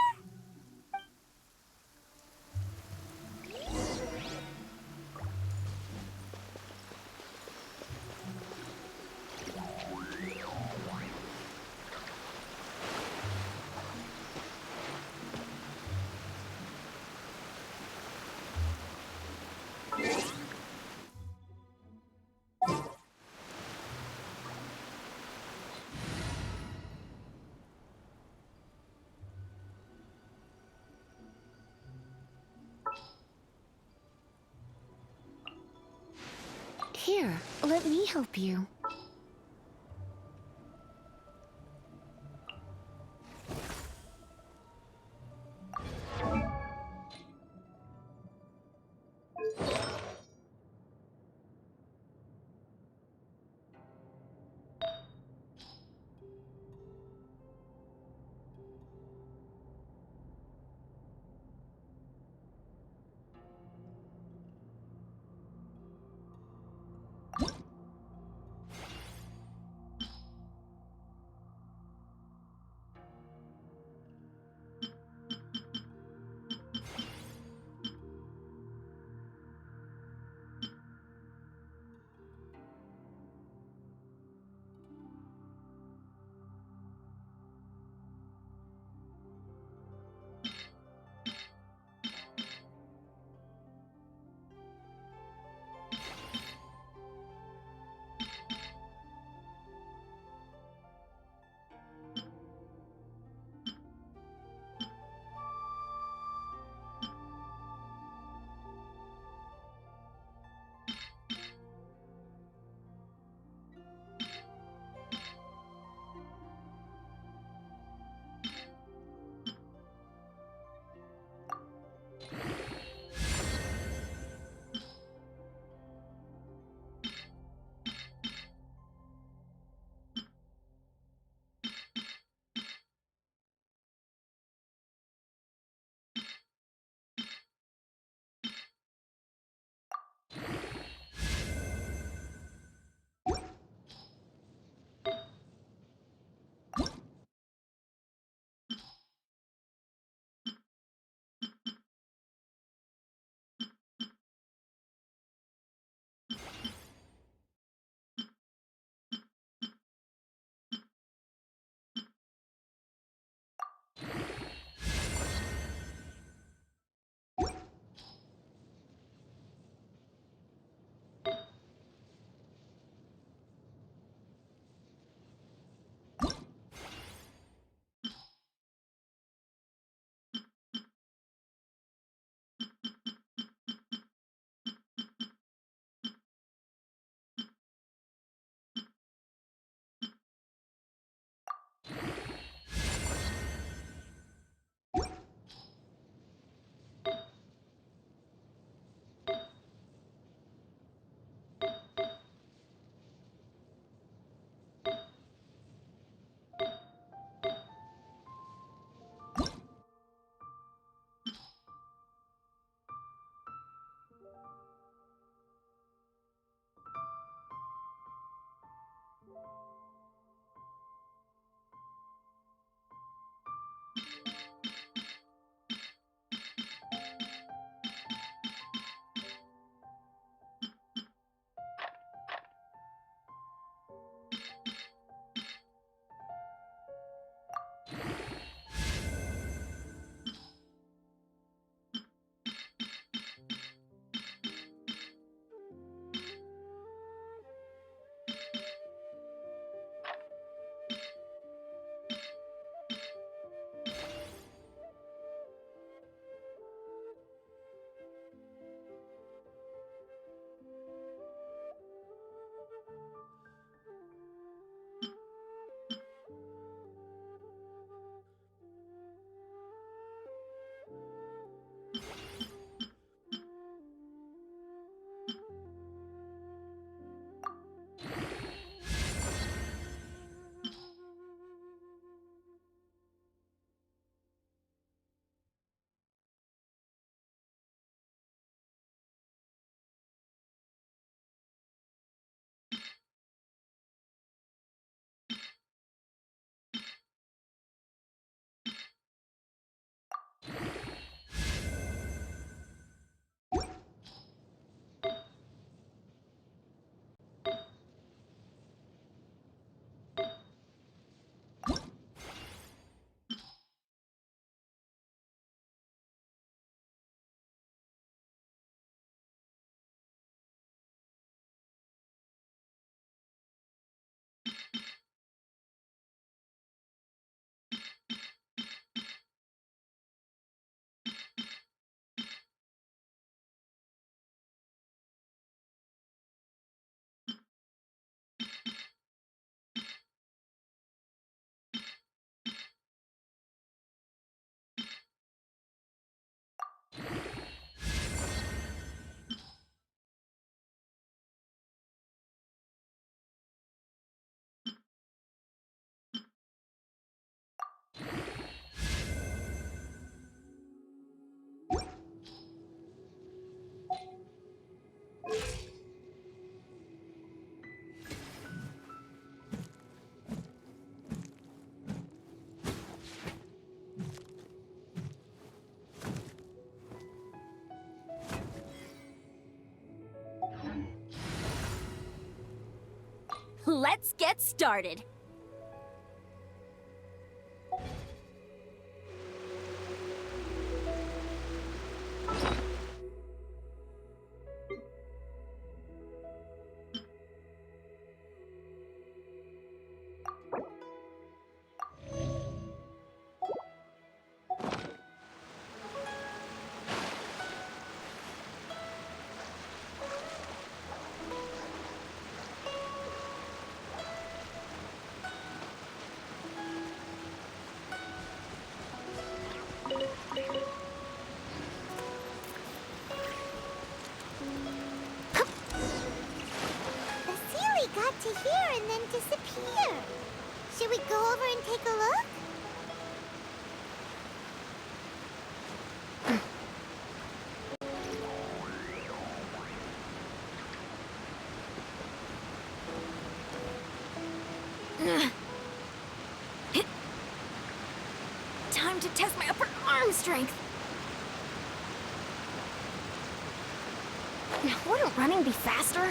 Here, let me help you. Let's get started. To here and then disappear. Should we go over and take a look? Time to test my upper arm strength. Wouldn't running be faster?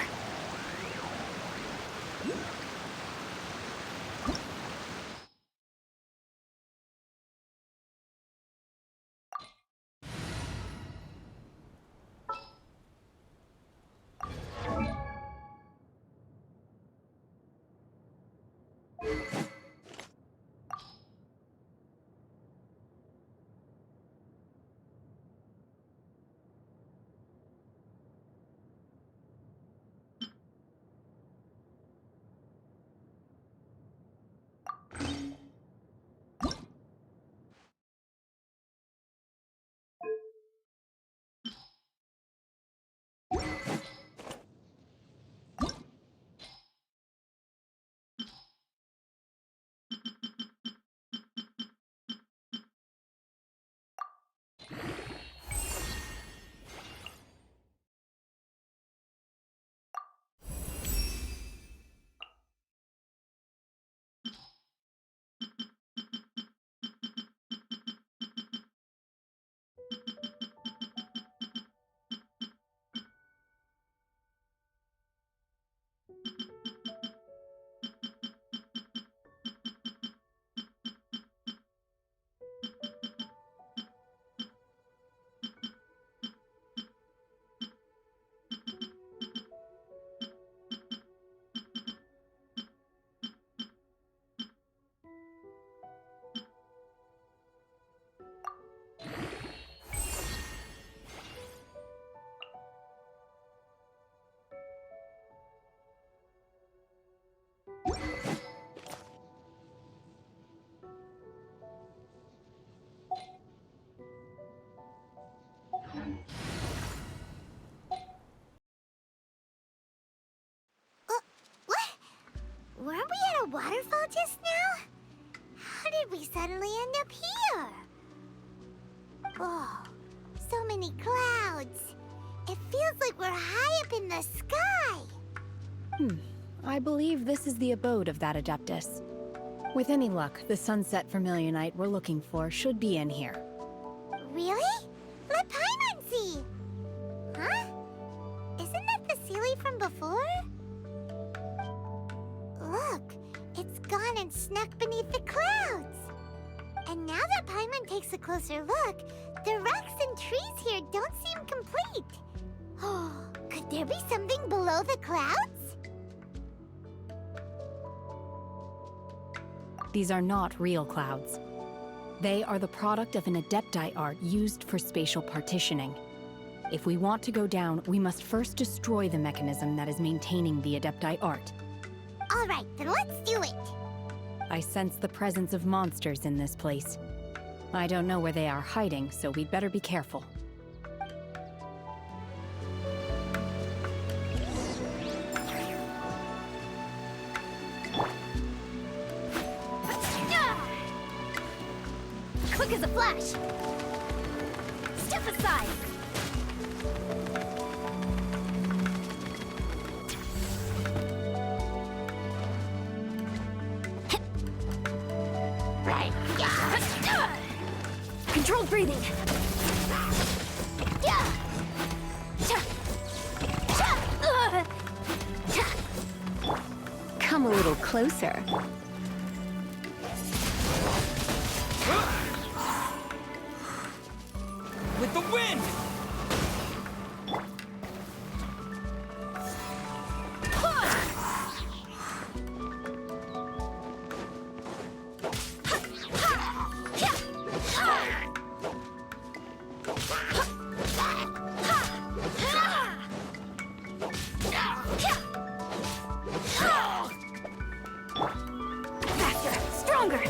Weren't we at a waterfall just now? How did we suddenly end up here? Oh, so many clouds. It feels like we're high up in the sky. I believe this is the abode of that Adeptus. With any luck, the Sunset Vermilionite we're looking for should be in here. Really? Let Paimon see! Huh? Isn't that the Sealy from before? Look, it's gone and snuck beneath the clouds. And now that Paimon takes a closer look, the rocks and trees here don't seem complete. Oh, could there be something below the clouds? These are not real clouds. They are the product of an Adepti art used for spatial partitioning. If we want to go down, we must first destroy the mechanism that is maintaining the Adepti art. All right, then let's do it. I sense the presence of monsters in this place. I don't know where they are hiding, so we'd better be careful. Quick as a flash! Step aside! Right. Controlled breathing. Come little closer. With the wind! Faster! Stronger!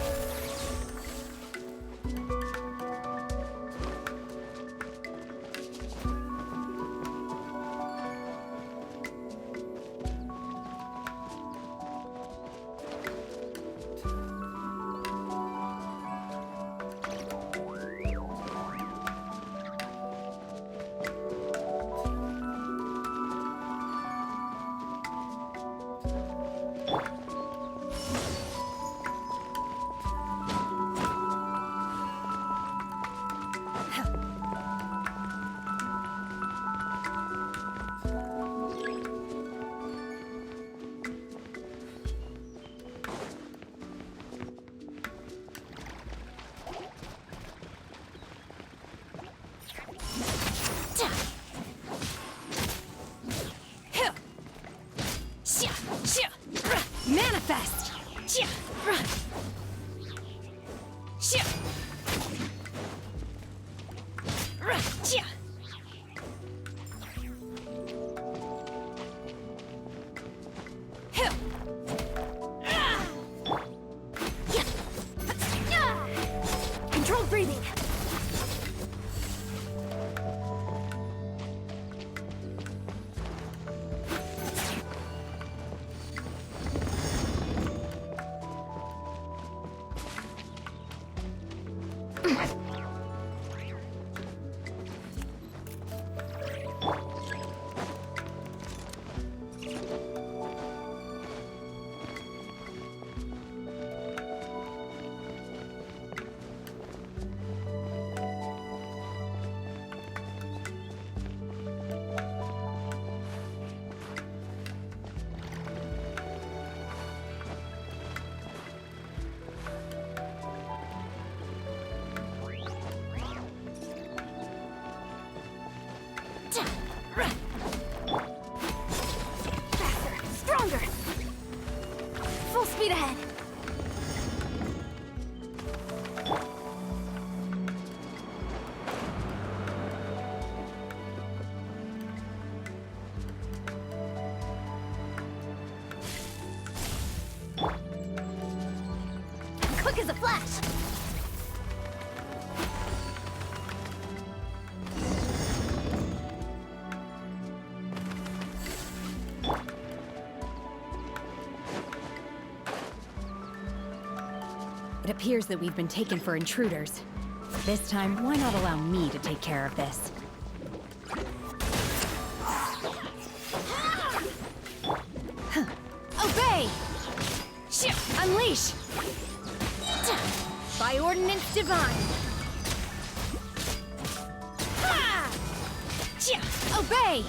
Manifest! Controlled breathing! Faster! Stronger! Full speed ahead! Quick as a flash! It appears that we've been taken for intruders. This time, why not allow me to take care of this? Obey! Unleash! By ordinance divine! Obey!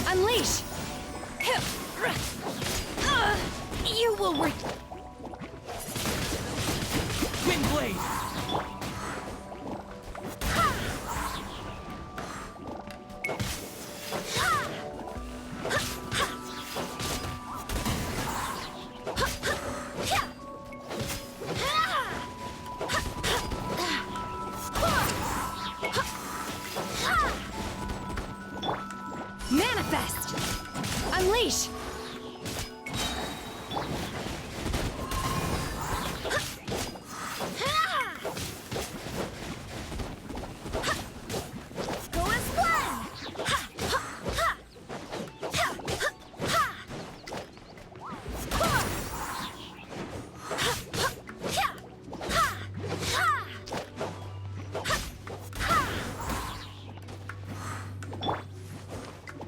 Unleash! You will Windblade! Manifest! Unleash! Go and splat!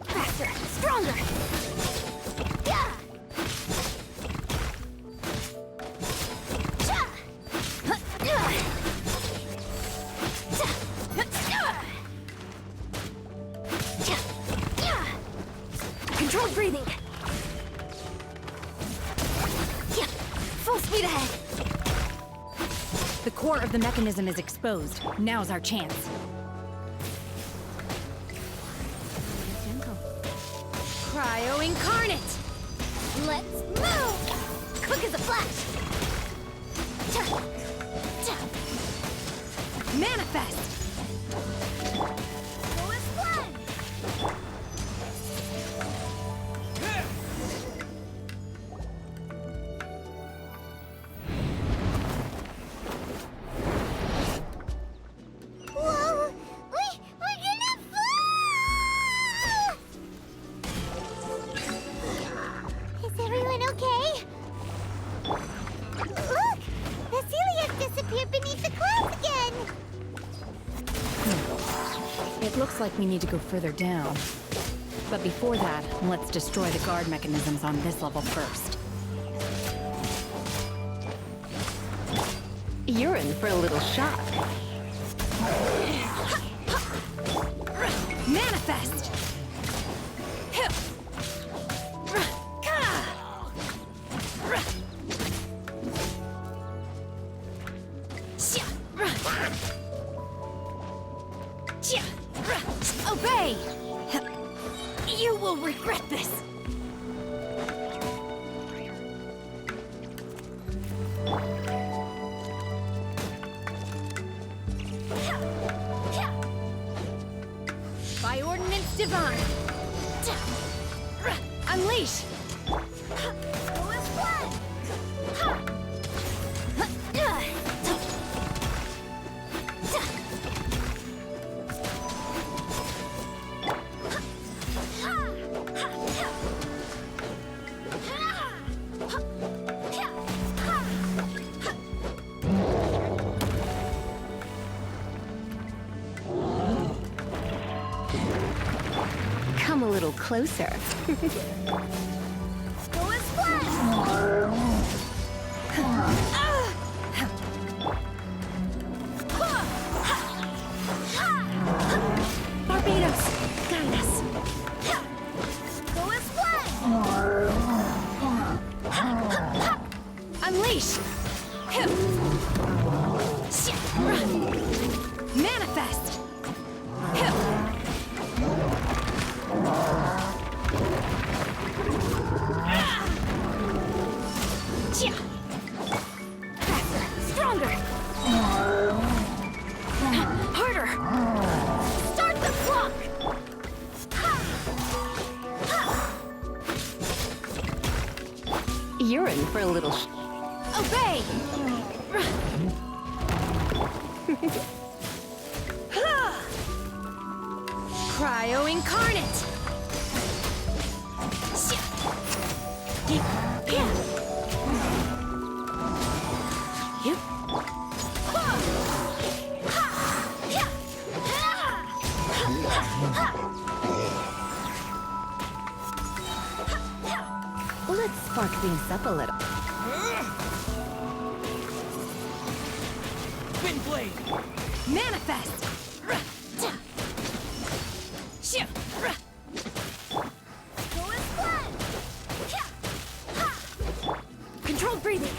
Faster! Stronger! speed ahead! The core of the mechanism is exposed. Now's our chance. Gentle. Cryo Incarnate! Let's move! Quick as a flash! Manifest! Go as planned! Whoa! We're gonna fall! Is everyone okay? Look! The celiac disappeared beneath the clouds again! It looks like we need to go further down. But before that, let's destroy the guard mechanisms on this level first. You're in for a little shock. Manifest! Obey! You will regret this! By Ordinance Divine! Unleash! Go as planned! Come a little closer. Go as planned! Barbados! Guide us! Go as planned! Unleash! Manifest! Faster! Stronger! Harder! Start the clock! You're in for a little Obey! Cryo Incarnate! Let's spark things up a little. Wind blade! Manifest! Go as planned! Controlled breathing!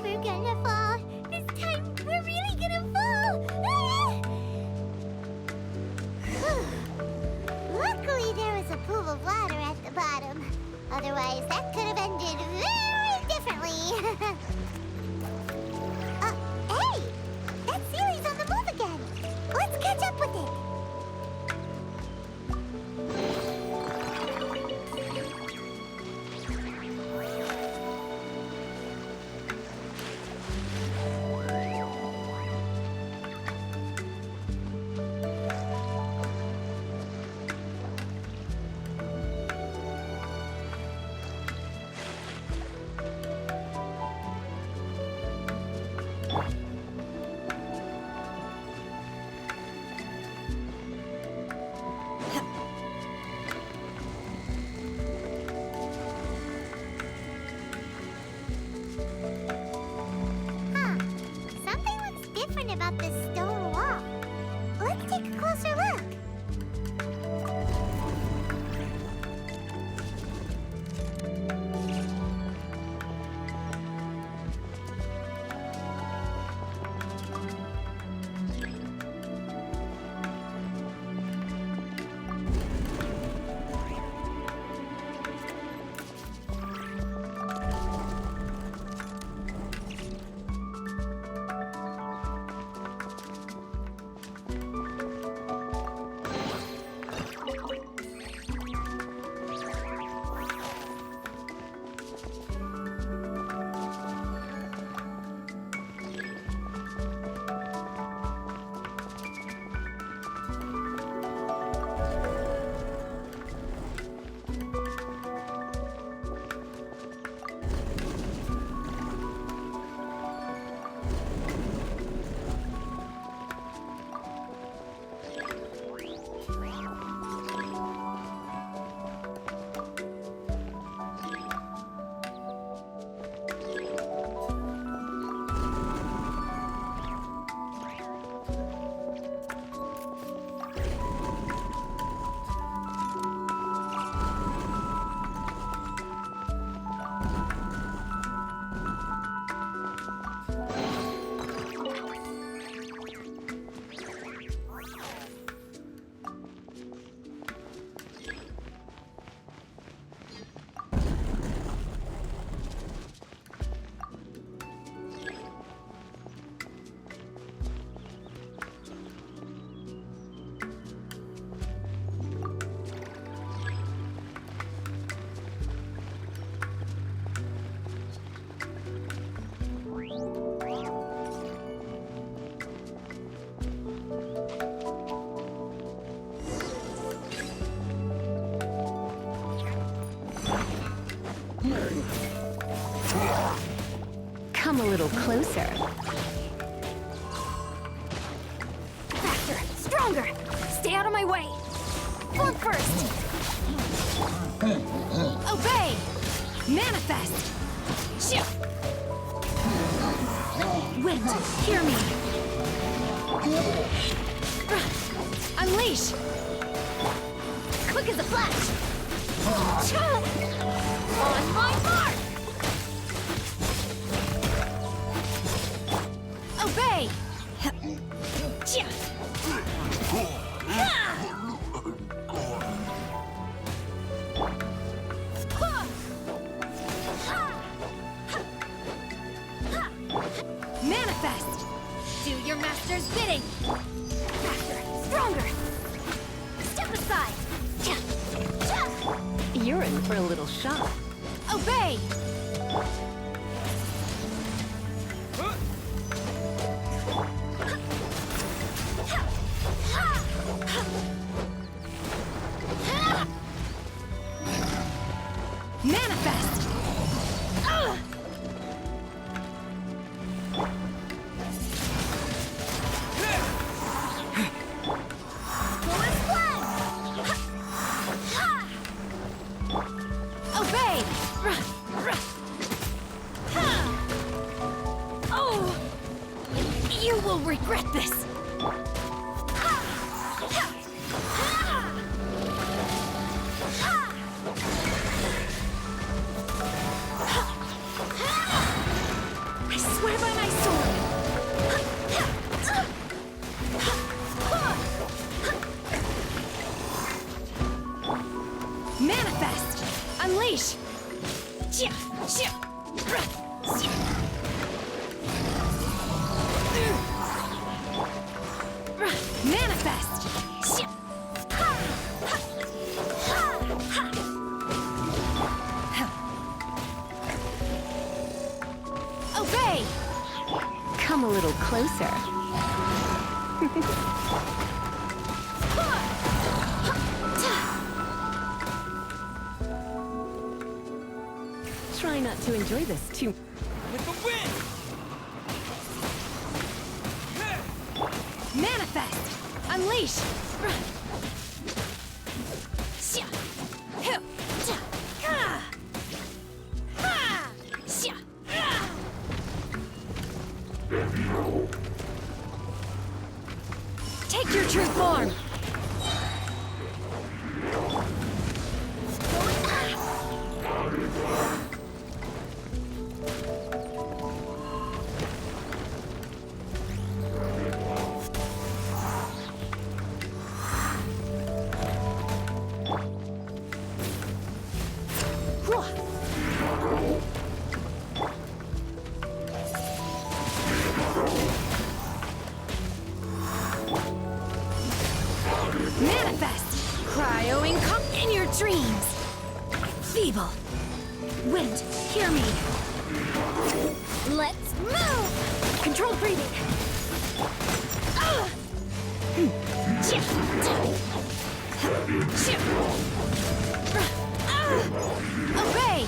We're gonna fall. This time, we're really gonna fall. Luckily, there was a pool of water at the bottom. Otherwise, that could have ended very differently. Hey! That Sealy's on the move again. Let's catch up with it. Come a little closer. Faster! Stronger! Stay out of my way! Form first! Obey! Manifest! Shit! Wind, hear me! Unleash! Quick as a flash! On my mark! Obey! Manifest! Do your master's bidding! Faster! Stronger! Step aside! You're in for a little shock. Obey! Manifest! Obey! Oh! You will regret this! I swear by my sword! Manifest! Unleash! Manifest! Obey! Come a little closer. Try not to enjoy this too. With the wind! Manifest! Unleash! Take your true form! Manifest! Cryoing in your dreams! Feeble! Wind, hear me! Let's move! Controlled breathing! Obey!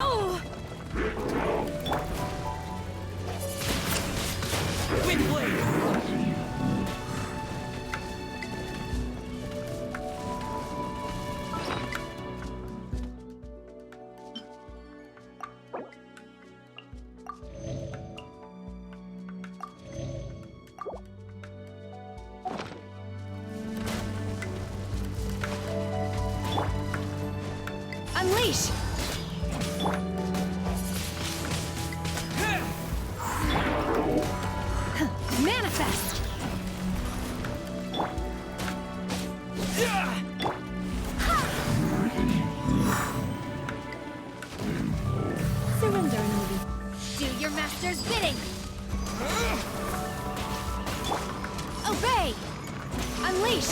Oh! Wind blade! Unleash! Manifest! Surrender, movie. Do your master's bidding! Obey! Unleash!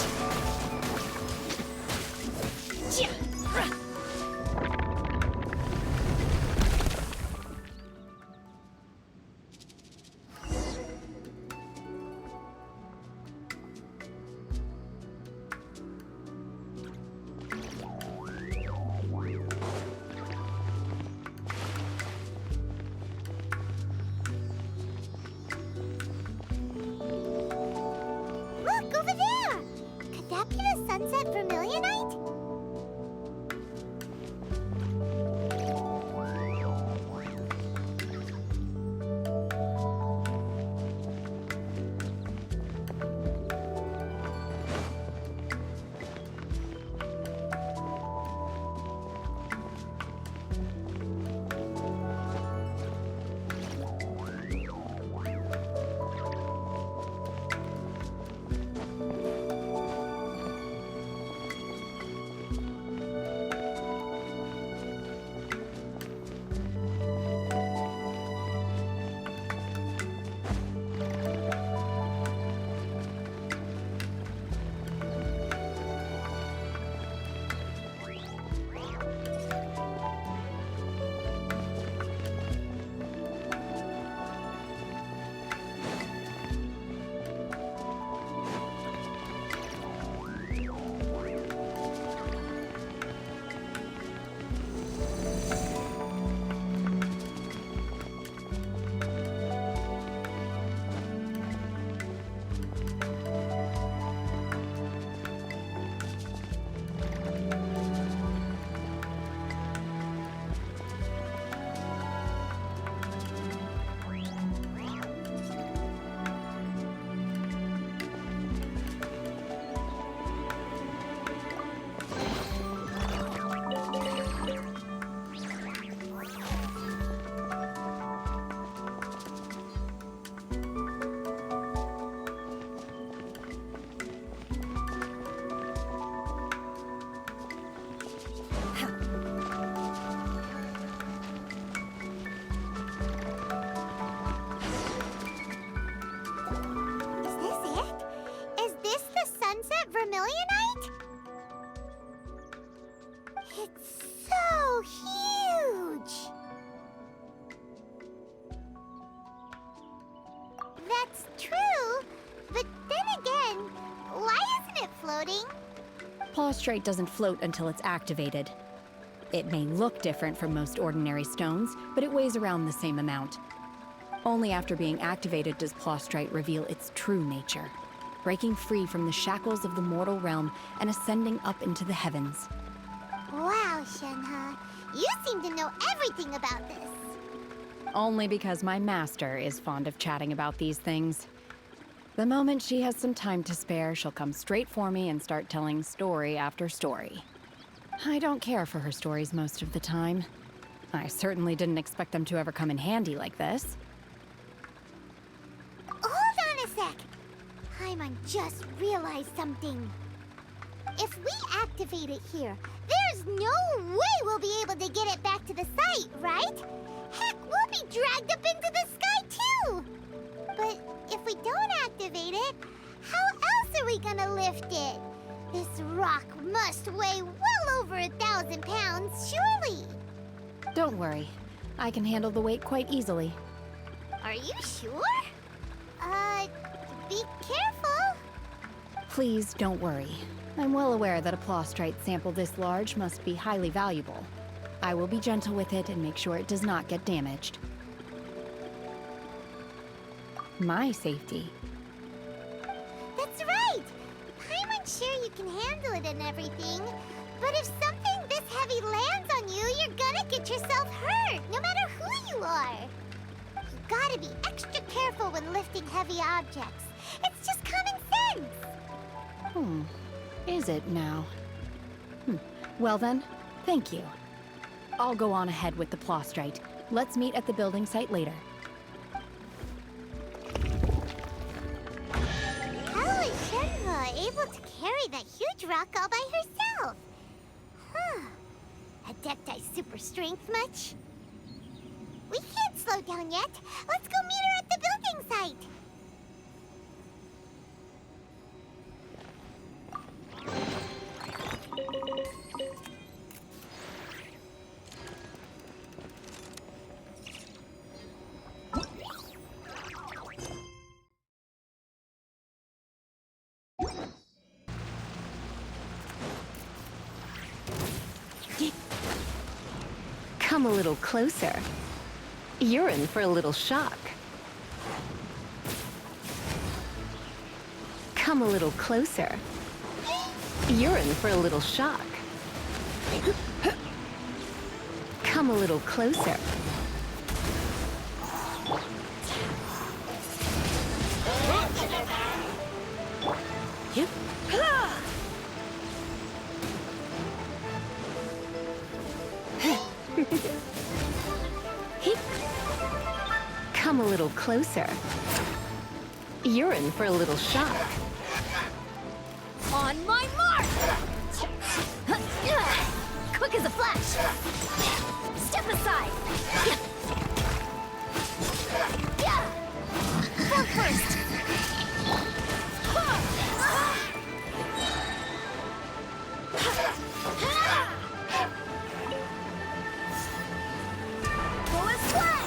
floating? Plaustrite doesn't float until it's activated. It may look different from most ordinary stones, but it weighs around the same amount. Only after being activated does Plaustrite reveal its true nature, breaking free from the shackles of the mortal realm and ascending up into the heavens. Wow, Shenhe. You seem to know everything about this. Only because my master is fond of chatting about these things. The moment she has some time to spare, she'll come straight for me and start telling story after story. I don't care for her stories most of the time. I certainly didn't expect them to ever come in handy like this. Hold on a sec. Paimon just realized something. If we activate it here, there's no way we'll be able to get it back to the site, right? Heck, we'll be dragged up into the sky too! But if we don't activate it, how else are we gonna lift it? This rock must weigh well over 1,000 pounds, surely! Don't worry. I can handle the weight quite easily. Are you sure? Be careful! Please don't worry. I'm well aware that a Plaustrite sample this large must be highly valuable. I will be gentle with it and make sure it does not get damaged. My safety. That's right! Paimon's sure you can handle it and everything, but if something this heavy lands on you, you're gonna get yourself hurt, no matter who you are. You gotta be extra careful when lifting heavy objects. It's just common sense! Is it now? Well then, thank you. I'll go on ahead with the Plaustrite. Let's meet at the building site later. How is Shenhe able to carry that huge rock all by herself? Adepti super strength much? We can't slow down yet. Let's go meet her at the building site. Come a little closer. You're in for a little shock. Come a little closer. You're in for a little shock. Come a little closer. Yep. Come a little closer. You're in for a little shock. On my mark! Quick as a flash! Step aside! Fork first! Pull a slam!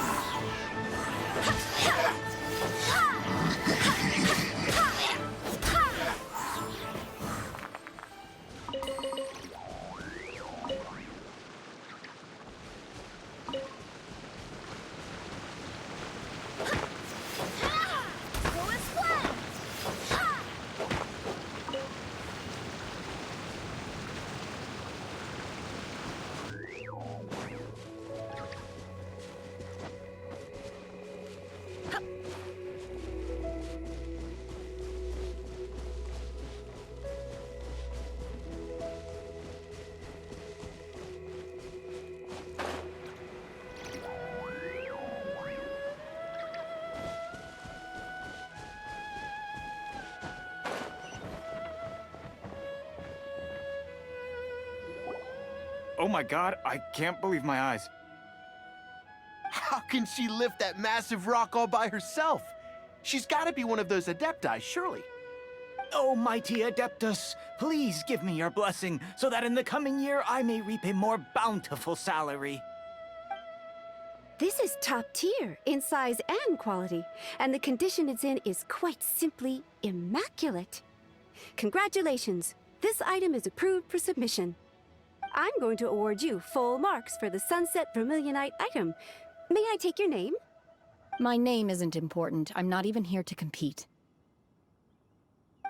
Oh my god, I can't believe my eyes. How can she lift that massive rock all by herself? She's gotta be one of those Adepti, surely. Oh, mighty Adeptus, please give me your blessing so that in the coming year I may reap a more bountiful salary. This is top tier in size and quality, and the condition it's in is quite simply immaculate. Congratulations, This item is approved for submission. I'm going to award you full marks for the Sunset Vermilionite item. May I take your name? My name isn't important. I'm not even here to compete.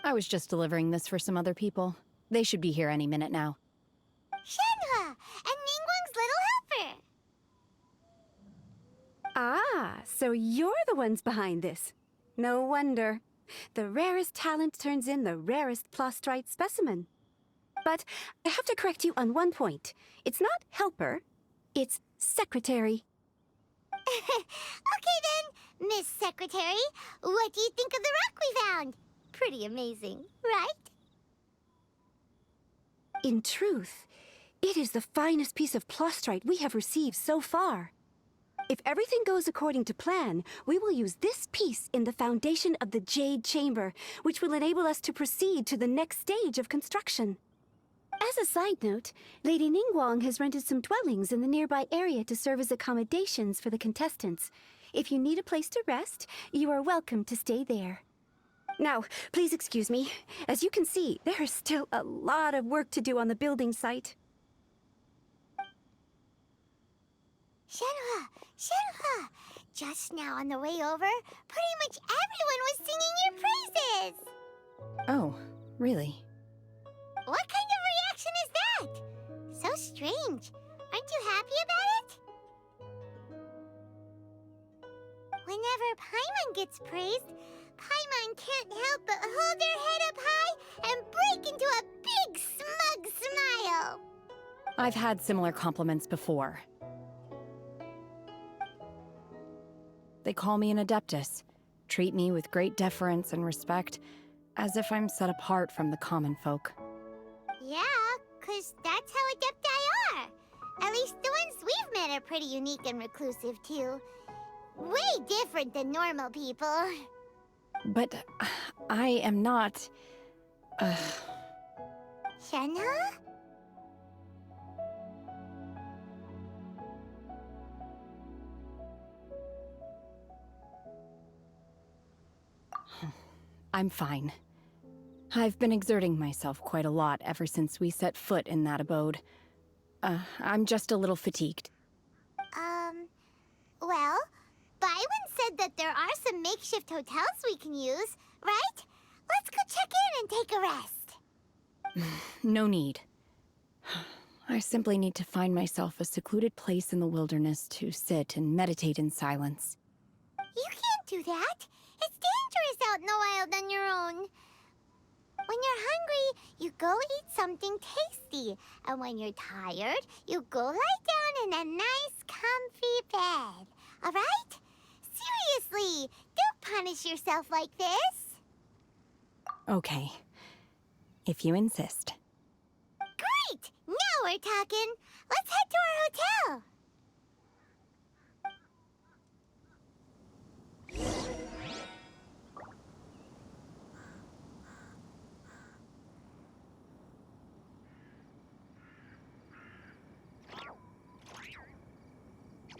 I was just delivering this for some other people. They should be here any minute now. Shenhua, and Ningguang's little helper. Ah, so you're the ones behind this. No wonder. The rarest talent turns in the rarest plastrite specimen. But I have to correct you on one point. It's not helper, it's secretary. Okay then, Miss Secretary, what do you think of the rock we found? Pretty amazing, right? In truth, it is the finest piece of plastrite we have received so far. If everything goes according to plan, we will use this piece in the foundation of the Jade Chamber, which will enable us to proceed to the next stage of construction. As a side note, Lady Ningguang has rented some dwellings in the nearby area to serve as accommodations for the contestants. If you need a place to rest, you are welcome to stay there. Now, please excuse me. As you can see, there is still a lot of work to do on the building site. Shenhua! Just now on the way over, pretty much everyone was singing your praises! Oh, really? What kind of reaction is that? So strange. Aren't you happy about it? Whenever Paimon gets praised, Paimon can't help but hold her head up high and break into a big smug smile. I've had similar compliments before. They call me an adeptus, treat me with great deference and respect, as if I'm set apart from the common folk. Yeah, 'cause that's how adepti are. At least the ones we've met are pretty unique and reclusive, too. Way different than normal people. But I am not... Shenhua? I'm fine. I've been exerting myself quite a lot ever since we set foot in that abode. I'm just a little fatigued. Well, Byron said that there are some makeshift hotels we can use, right? Let's go check in and take a rest. No need. I simply need to find myself a secluded place in the wilderness to sit and meditate in silence. You can't do that. It's dangerous out in the wild on your own. When you're hungry, you go eat something tasty. And when you're tired, you go lie down in a nice, comfy bed. All right? Seriously, don't punish yourself like this. Okay. If you insist. Great! Now we're talking. Let's head to our hotel.